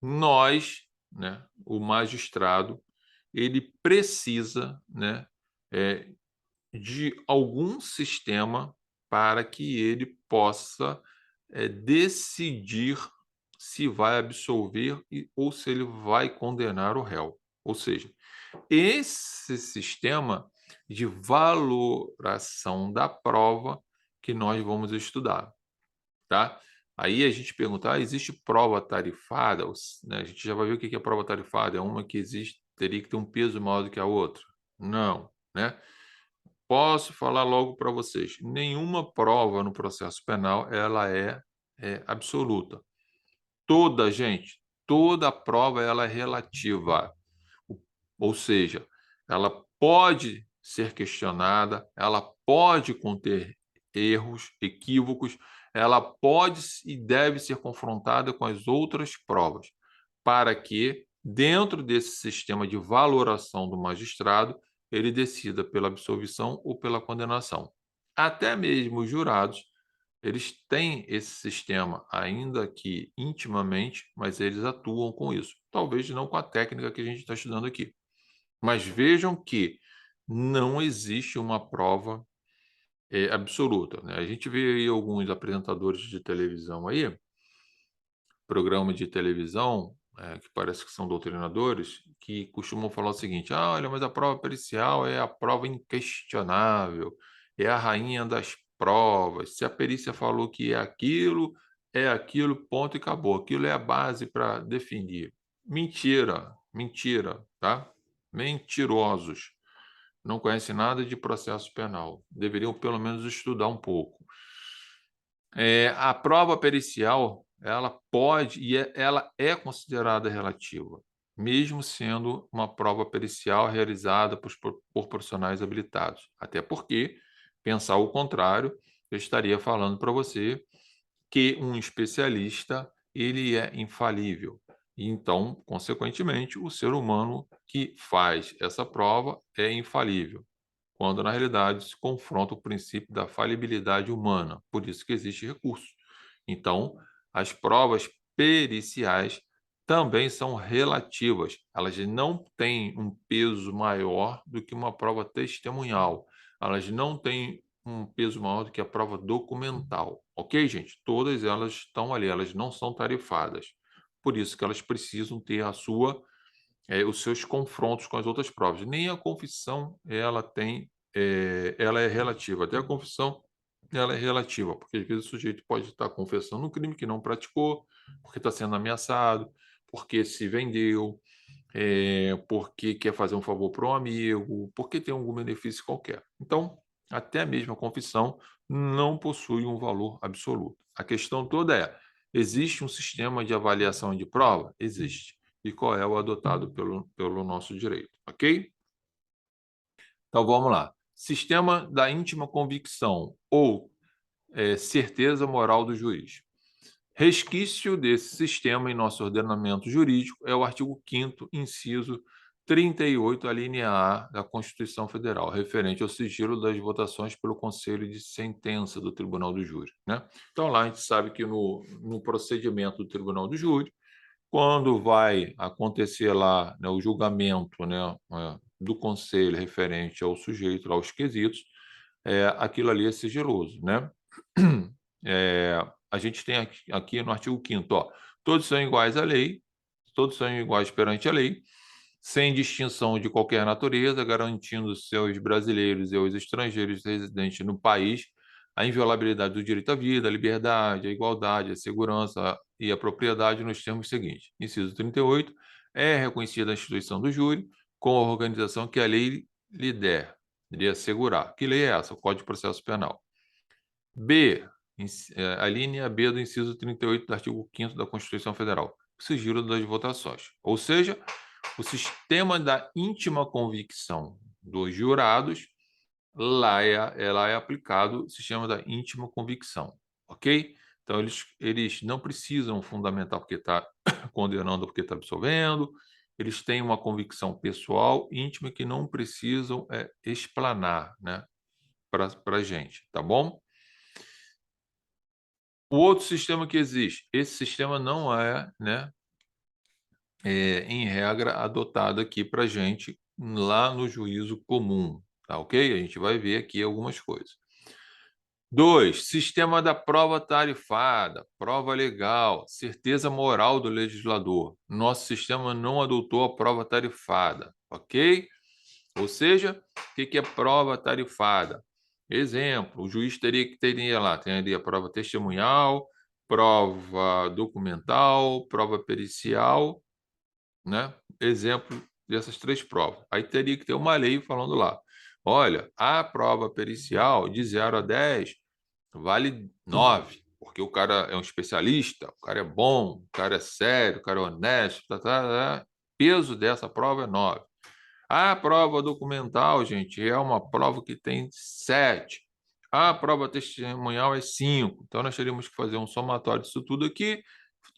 nós, né, o magistrado, ele precisa, né, de algum sistema para que ele possa decidir se vai absolver ou se ele vai condenar o réu. Ou seja, esse sistema de valoração da prova que nós vamos estudar, tá? Aí a gente pergunta, existe prova tarifada? Né, a gente já vai ver o que é prova tarifada. É uma que teria que ter um peso maior do que a outra? Não, né? Posso falar logo para vocês, nenhuma prova no processo penal ela é absoluta. Toda prova ela é relativa, ou seja, ela pode ser questionada, ela pode conter erros, equívocos, ela pode e deve ser confrontada com as outras provas, para que, dentro desse sistema de valoração do magistrado, ele decida pela absolvição ou pela condenação. Até mesmo os jurados, eles têm esse sistema, ainda que intimamente, mas eles atuam com isso. Talvez não com a técnica que a gente está estudando aqui. Mas vejam que não existe uma prova absoluta, né? A gente vê aí alguns apresentadores de televisão aí, programa de televisão, que parece que são doutrinadores, que costumam falar o seguinte: olha, mas a prova pericial é a prova inquestionável, é a rainha das provas. Se a perícia falou que é aquilo, ponto e acabou. Aquilo é a base para definir. Mentira, mentira, tá? Mentirosos. Não conhecem nada de processo penal. Deveriam pelo menos estudar um pouco. A prova pericial, ela pode ela é considerada relativa, mesmo sendo uma prova pericial realizada por profissionais habilitados. Até porque, pensar o contrário, eu estaria falando para você que um especialista, ele é infalível. Então, consequentemente, o ser humano que faz essa prova é infalível, quando na realidade se confronta o princípio da falibilidade humana, por isso que existe recurso. Então, as provas periciais também são relativas, elas não têm um peso maior do que uma prova testemunhal, elas não têm um peso maior do que a prova documental, ok, gente? Todas elas estão ali, elas não são tarifadas, por isso que elas precisam ter os seus confrontos com as outras provas. Nem a confissão ela é relativa. Até a confissão ela é relativa, porque às vezes o sujeito pode estar confessando um crime que não praticou, porque está sendo ameaçado, porque se vendeu, porque quer fazer um favor para um amigo, porque tem algum benefício qualquer. Então, até mesmo a confissão não possui um valor absoluto. A questão toda existe um sistema de avaliação de prova? Existe. e qual é o adotado pelo nosso direito, ok? Então, vamos lá. Sistema da íntima convicção ou certeza moral do juiz. Resquício desse sistema em nosso ordenamento jurídico é o artigo 5º, inciso 38, a linha A da Constituição Federal, referente ao sigilo das votações pelo Conselho de Sentença do Tribunal do Júri, né? Então, lá a gente sabe que no procedimento do Tribunal do Júri, quando vai acontecer lá, né, o julgamento, né, do conselho referente ao sujeito, lá, aos quesitos, aquilo ali é sigiloso, né? A gente tem aqui no artigo 5º, ó, todos são iguais à lei, todos são iguais perante a lei, sem distinção de qualquer natureza, garantindo seus brasileiros e aos estrangeiros residentes no país a inviolabilidade do direito à vida, à liberdade, à igualdade, à segurança e à propriedade nos termos seguintes. Inciso 38, é reconhecida a instituição do júri com a organização que a lei lhe der, lhe assegurar. Que lei é essa? O Código de Processo Penal. B, a linha B do inciso 38 do artigo 5º da Constituição Federal, o sigilo das votações. Ou seja, o sistema da íntima convicção dos jurados, ela é aplicado o sistema da íntima convicção, ok? Então, eles não precisam fundamentar porque está condenando, porque está absolvendo, eles têm uma convicção pessoal, íntima, que não precisam explanar, né, para a gente, tá bom? O outro sistema que existe, esse sistema não é, né, em regra, adotado aqui para a gente lá no juízo comum, tá ok? A gente vai ver aqui algumas coisas. 2, sistema da prova tarifada, prova legal, certeza moral do legislador. Nosso sistema não adotou a prova tarifada, ok? Ou seja, o que é prova tarifada? Exemplo, o juiz teria lá, teria prova testemunhal, prova documental, prova pericial, né? Exemplo dessas 3 provas. Aí teria que ter uma lei falando lá, olha, a prova pericial de 0 a 10 vale 9, porque o cara é um especialista, o cara é bom, o cara é sério, o cara é honesto, peso dessa prova é 9. A prova documental, gente, é uma prova que tem 7. A prova testemunhal é 5. Então, nós teríamos que fazer um somatório disso tudo aqui,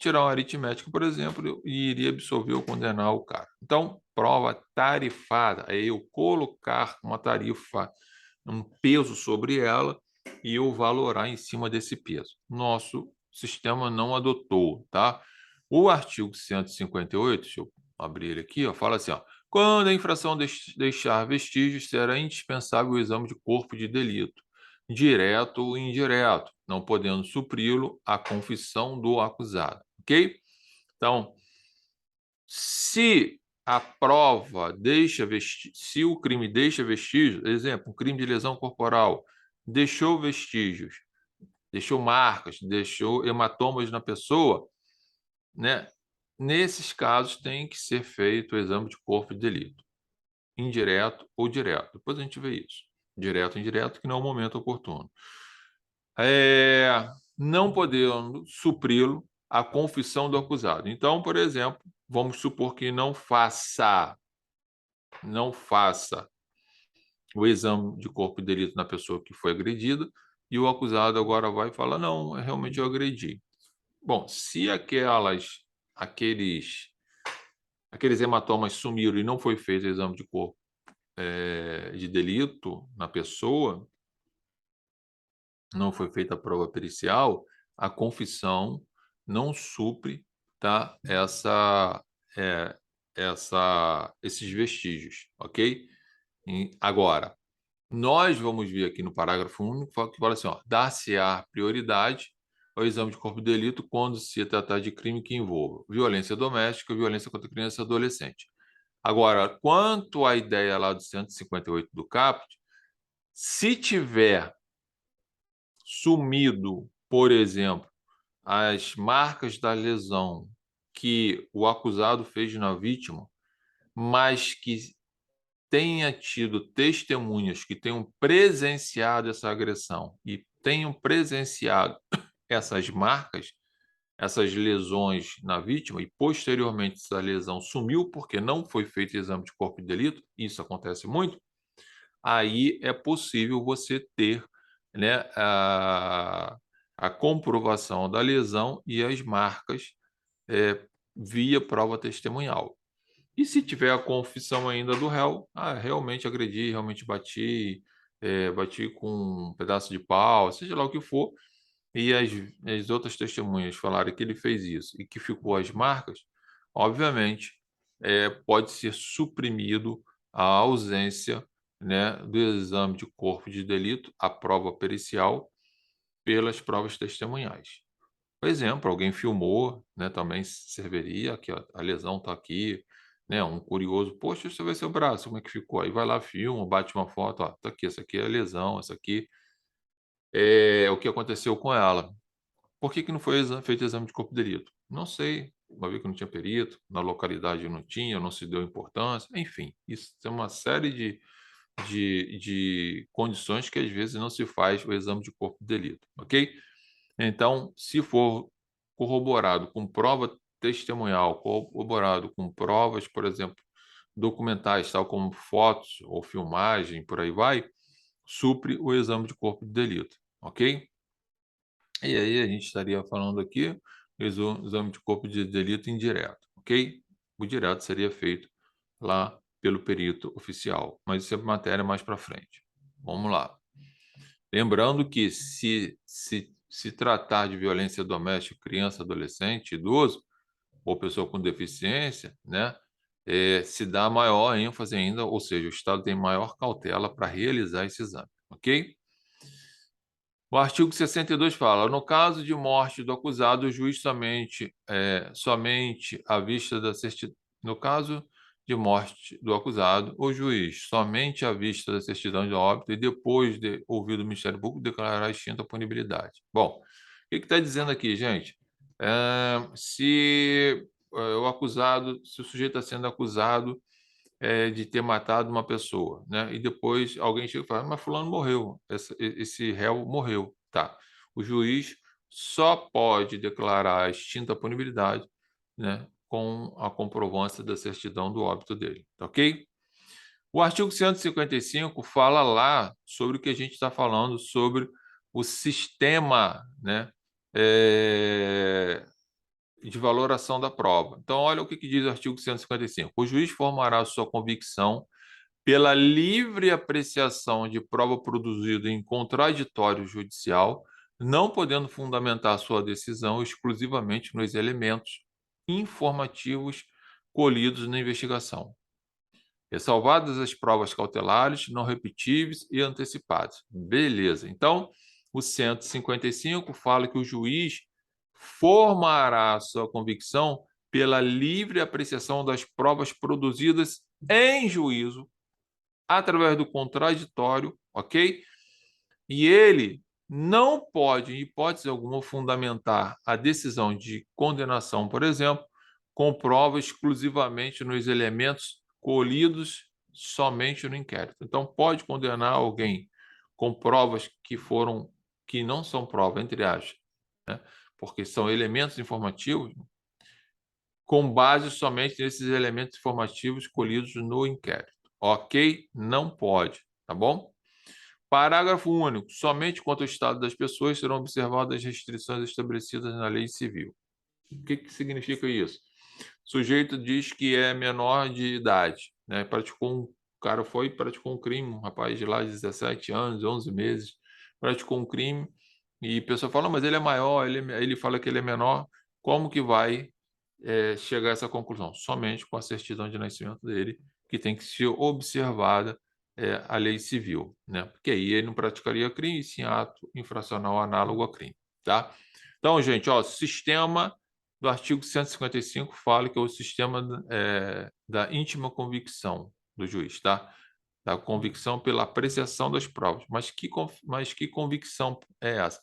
tirar uma aritmética, por exemplo, e iria absolver ou condenar o cara. Então, prova tarifada é eu colocar uma tarifa, um peso sobre ela e eu valorar em cima desse peso. Nosso sistema não adotou, tá? O artigo 158, deixa eu abrir ele aqui, ó, fala assim, ó, quando a infração deixar vestígios, será indispensável o exame de corpo de delito, direto ou indireto, não podendo supri-lo a confissão do acusado, ok? Então, se a prova deixa se o crime deixa vestígios, exemplo, um crime de lesão corporal, deixou vestígios, deixou marcas, deixou hematomas na pessoa, né? Nesses casos tem que ser feito o exame de corpo de delito, indireto ou direto. Depois a gente vê isso. Direto ou indireto, que não é o momento oportuno. Não podendo supri-lo a confissão do acusado. Então, por exemplo, vamos supor que não faça o exame de corpo de delito na pessoa que foi agredida e o acusado agora vai falar, não, realmente eu agredi. Bom, se aqueles hematomas sumiram e não foi feito o exame de corpo de delito na pessoa, não foi feita a prova pericial, a confissão não supre, tá, esses vestígios, ok? Agora, nós vamos ver aqui no parágrafo único que fala assim, ó, dar-se-á prioridade ao exame de corpo de delito quando se tratar de crime que envolva violência doméstica, violência contra criança e adolescente. Agora, quanto à ideia lá do 158 do caput, se tiver sumido, por exemplo, as marcas da lesão que o acusado fez na vítima, mas que tenha tido testemunhas que tenham presenciado essa agressão e tenham presenciado essas marcas, essas lesões na vítima e posteriormente essa lesão sumiu porque não foi feito exame de corpo de delito, isso acontece muito, aí é possível você ter, né, a comprovação da lesão e as marcas, via prova testemunhal. E se tiver a confissão ainda do réu, realmente agredi, realmente bati, bati com um pedaço de pau, seja lá o que for, e as outras testemunhas falarem que ele fez isso e que ficou as marcas, obviamente, pode ser suprimido a ausência, né, do exame de corpo de delito, a prova pericial, pelas provas testemunhais. Por exemplo, alguém filmou, né, também serviria, aqui ó, a lesão está aqui, né, um curioso, poxa, deixa eu ver seu braço, como é que ficou? Aí vai lá, filma, bate uma foto, ó, tá aqui, essa aqui é a lesão, essa aqui é o que aconteceu com ela. Por que que não foi feito exame de corpo de delito? Não sei, uma vez que não tinha perito, na localidade não tinha, não se deu importância, enfim, isso tem uma série de condições que às vezes não se faz o exame de corpo de delito, ok? Então, se for corroborado com prova testemunhal, corroborado com provas, por exemplo, documentais, tal como fotos ou filmagem, por aí vai, supre o exame de corpo de delito, ok? E aí a gente estaria falando aqui exame de corpo de delito indireto, ok? O direto seria feito lá pelo perito oficial, mas isso é matéria mais para frente. Vamos lá. Lembrando que se tratar de violência doméstica, criança, adolescente, idoso ou pessoa com deficiência, né, se dá maior ênfase ainda, ou seja, o Estado tem maior cautela para realizar esse exame, ok? O artigo 62 fala: no caso de morte do acusado, o juiz somente à vista da certidão. No caso de morte do acusado, o juiz, somente à vista da certidão de óbito e depois de ouvido o Ministério Público, declarará extinta a punibilidade. Bom, o que está dizendo aqui, gente? Se o acusado, se o sujeito está sendo acusado de ter matado uma pessoa, né? E depois alguém chega e fala, mas fulano morreu, esse réu morreu, tá? O juiz só pode declarar extinta a punibilidade, né, com a comprovância da certidão do óbito dele, tá ok? O artigo 155 fala lá sobre o que a gente está falando, sobre o sistema, né, de valoração da prova. Então, olha o que diz o artigo 155. O juiz formará sua convicção pela livre apreciação de prova produzida em contraditório judicial, não podendo fundamentar sua decisão exclusivamente nos elementos informativos colhidos na investigação, ressalvadas as provas cautelares, não repetíveis e antecipadas. Beleza. Então, o 155 fala que o juiz formará sua convicção pela livre apreciação das provas produzidas em juízo, através do contraditório, ok? E ele não pode, em hipótese alguma, fundamentar a decisão de condenação, por exemplo, com prova exclusivamente nos elementos colhidos somente no inquérito. Então, pode condenar alguém com provas que não são prova, entre aspas, né? Porque são elementos informativos, com base somente nesses elementos informativos colhidos no inquérito. Ok? Não pode, tá bom? Parágrafo único. Somente quanto ao estado das pessoas serão observadas as restrições estabelecidas na lei civil. O que significa isso? O sujeito diz que é menor de idade, né? O cara foi e praticou um crime, um rapaz de lá de 17 anos, 11 meses, praticou um crime e a pessoa fala, mas ele é maior, ele fala que ele é menor, como que vai chegar a essa conclusão? Somente com a certidão de nascimento dele, que tem que ser observada a lei civil, né? Porque aí ele não praticaria crime, sim ato infracional análogo a crime, tá? Então, gente, ó, sistema do artigo 155 fala que é o sistema da íntima convicção do juiz, tá? Da convicção pela apreciação das provas. Mas que convicção é essa?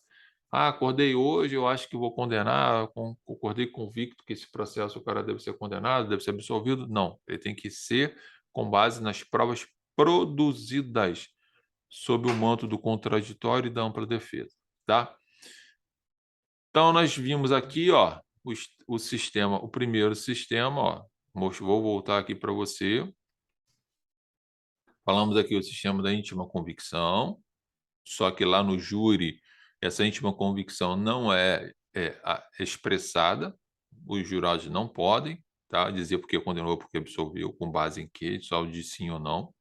Acordei hoje, eu acho que vou condenar, acordei convicto que esse processo o cara deve ser condenado, deve ser absolvido. Não, ele tem que ser com base nas provas produzidas sob o manto do contraditório e da ampla defesa, tá? Então, nós vimos aqui, ó, o sistema, o primeiro sistema, ó, vou voltar aqui para você. Falamos aqui o sistema da íntima convicção, só que lá no júri, essa íntima convicção não é expressada, os jurados não podem, tá, dizer porque condenou, porque absolveu, com base em quê, só de sim ou não.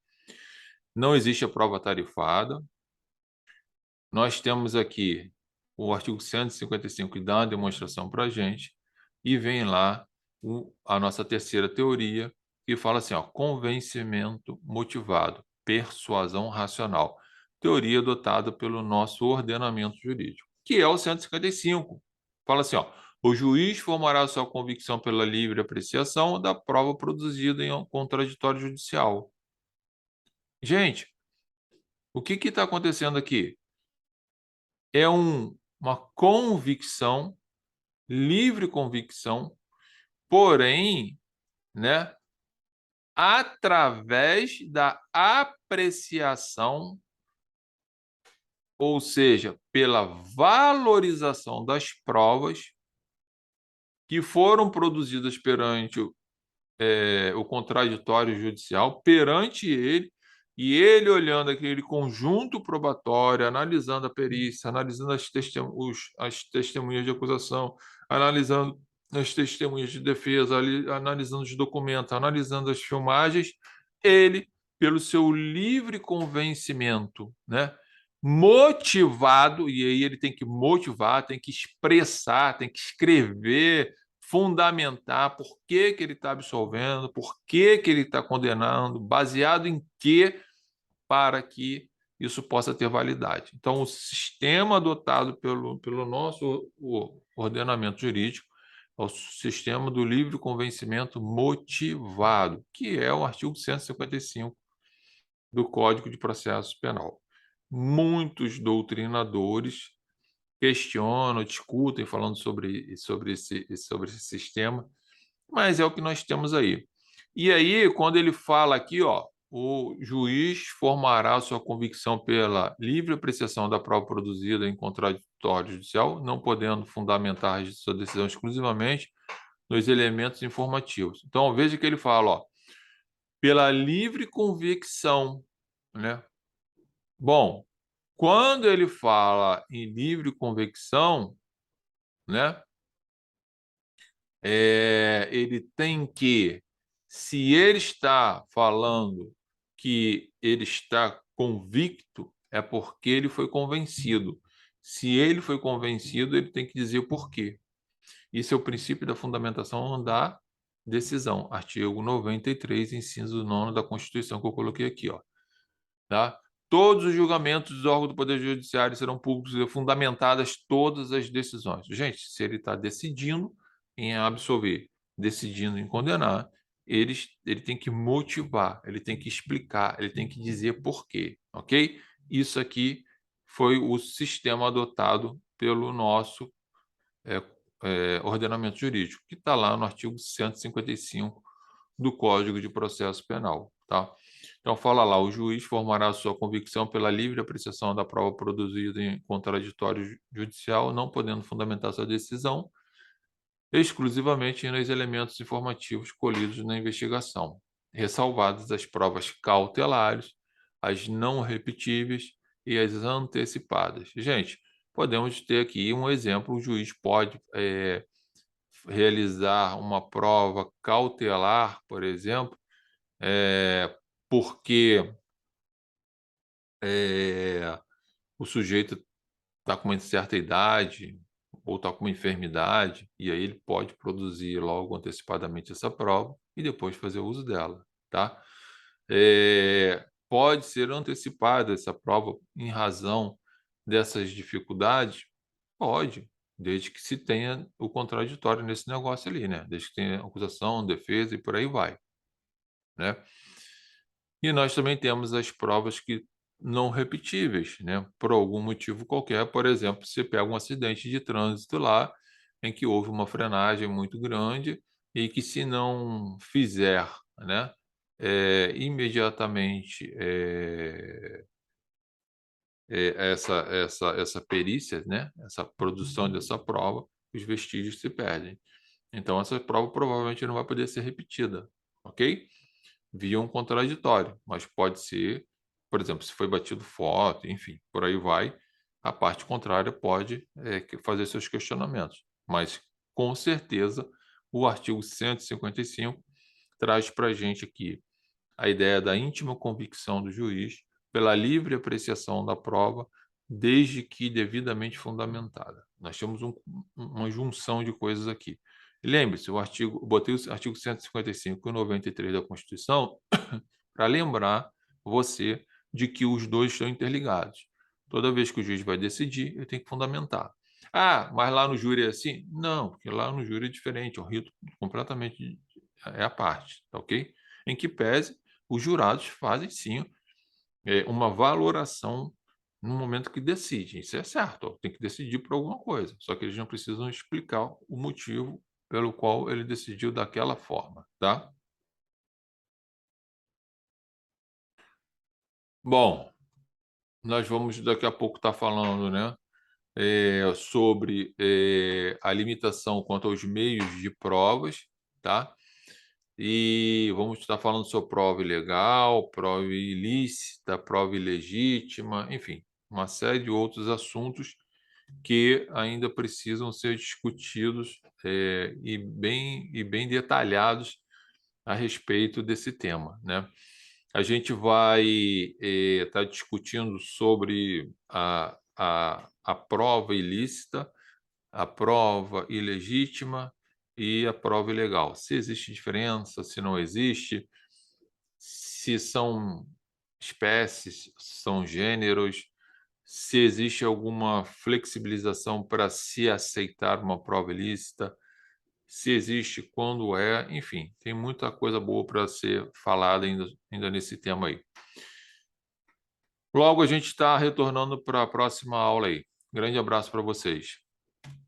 Não existe a prova tarifada. Nós temos aqui o artigo 155 que dá uma demonstração para a gente, e vem lá a nossa terceira teoria, que fala assim, ó, convencimento motivado, persuasão racional, teoria adotada pelo nosso ordenamento jurídico, que é o 155. Fala assim, ó, o juiz formará sua convicção pela livre apreciação da prova produzida em um contraditório judicial. Gente, o que está acontecendo aqui? É uma convicção, livre convicção, porém, né, através da apreciação, ou seja, pela valorização das provas que foram produzidas perante o contraditório judicial, perante ele, e ele olhando aquele conjunto probatório, analisando a perícia, analisando as testemunhas de acusação, analisando as testemunhas de defesa, analisando os documentos, analisando as filmagens, ele, pelo seu livre convencimento, né, motivado, e aí ele tem que motivar, tem que expressar, tem que escrever, fundamentar por que ele está absolvendo, por que ele está condenando, baseado em quê, para que isso possa ter validade. Então, o sistema adotado pelo nosso ordenamento jurídico é o sistema do livre convencimento motivado, que é o artigo 155 do Código de Processo Penal. Muitos doutrinadores questionam, discutem, falando sobre esse sistema, mas é o que nós temos aí. E aí, quando ele fala aqui, ó, o juiz formará sua convicção pela livre apreciação da prova produzida em contraditório judicial, não podendo fundamentar sua decisão exclusivamente nos elementos informativos. Então, veja que ele fala, ó, pela livre convicção, né? Bom, quando ele fala em livre convicção, né? Ele tem que, se ele está falando que ele está convicto, é porque ele foi convencido. Se ele foi convencido, ele tem que dizer o porquê. Isso é o princípio da fundamentação da decisão. Artigo 93, inciso 9 da Constituição, que eu coloquei aqui, ó. Tá? Todos os julgamentos dos órgãos do Poder Judiciário serão públicos e fundamentadas todas as decisões. Gente, se ele está decidindo em absolver, decidindo em condenar, ele tem que motivar, ele tem que explicar, ele tem que dizer por quê, ok? Isso aqui foi o sistema adotado pelo nosso ordenamento jurídico, que está lá no artigo 155 do Código de Processo Penal, tá? Então, fala lá, o juiz formará sua convicção pela livre apreciação da prova produzida em contraditório judicial, não podendo fundamentar sua decisão exclusivamente nos elementos informativos colhidos na investigação, ressalvadas as provas cautelares, as não repetíveis e as antecipadas. Gente, podemos ter aqui um exemplo, o juiz pode realizar uma prova cautelar, por exemplo, porque o sujeito está com uma certa idade ou está com uma enfermidade, e aí ele pode produzir logo antecipadamente essa prova e depois fazer uso dela, tá? Pode ser antecipada essa prova em razão dessas dificuldades? Pode, desde que se tenha o contraditório nesse negócio ali, né? Desde que tenha acusação, defesa e por aí vai, né? E nós também temos as provas que não repetíveis, né? Por algum motivo qualquer, por exemplo, você pega um acidente de trânsito lá, em que houve uma frenagem muito grande e que se não fizer, né, imediatamente essa perícia, né, essa produção dessa prova, os vestígios se perdem. Então, essa prova provavelmente não vai poder ser repetida, ok? Via um contraditório, mas pode ser, por exemplo, se foi batido foto, enfim, por aí vai, a parte contrária pode fazer seus questionamentos. Mas, com certeza, o artigo 155 traz para a gente aqui a ideia da íntima convicção do juiz pela livre apreciação da prova, desde que devidamente fundamentada. Nós temos uma junção de coisas aqui. Lembre-se, botei o artigo 155 e 93 da Constituição para lembrar você de que os dois estão interligados. Toda vez que o juiz vai decidir, ele tem que fundamentar. Ah, mas lá no júri é assim? Não, porque lá no júri é diferente, é um rito completamente à parte, tá ok? Em que pese, os jurados fazem sim uma valoração no momento que decidem. Isso é certo, ó, tem que decidir por alguma coisa, só que eles não precisam explicar o motivo pelo qual ele decidiu daquela forma, tá? Bom, nós vamos daqui a pouco estar falando, né, sobre a limitação quanto aos meios de provas, tá? E vamos estar falando sobre prova ilegal, prova ilícita, prova ilegítima, enfim, uma série de outros assuntos que ainda precisam ser discutidos e bem detalhados a respeito desse tema, né? A gente vai estar discutindo sobre a prova ilícita, a prova ilegítima e a prova ilegal. Se existe diferença, se não existe, se são espécies, são gêneros, se existe alguma flexibilização para se aceitar uma prova ilícita, se existe, quando é, enfim, tem muita coisa boa para ser falada ainda nesse tema aí. Logo a gente está retornando para a próxima aula aí. Grande abraço para vocês.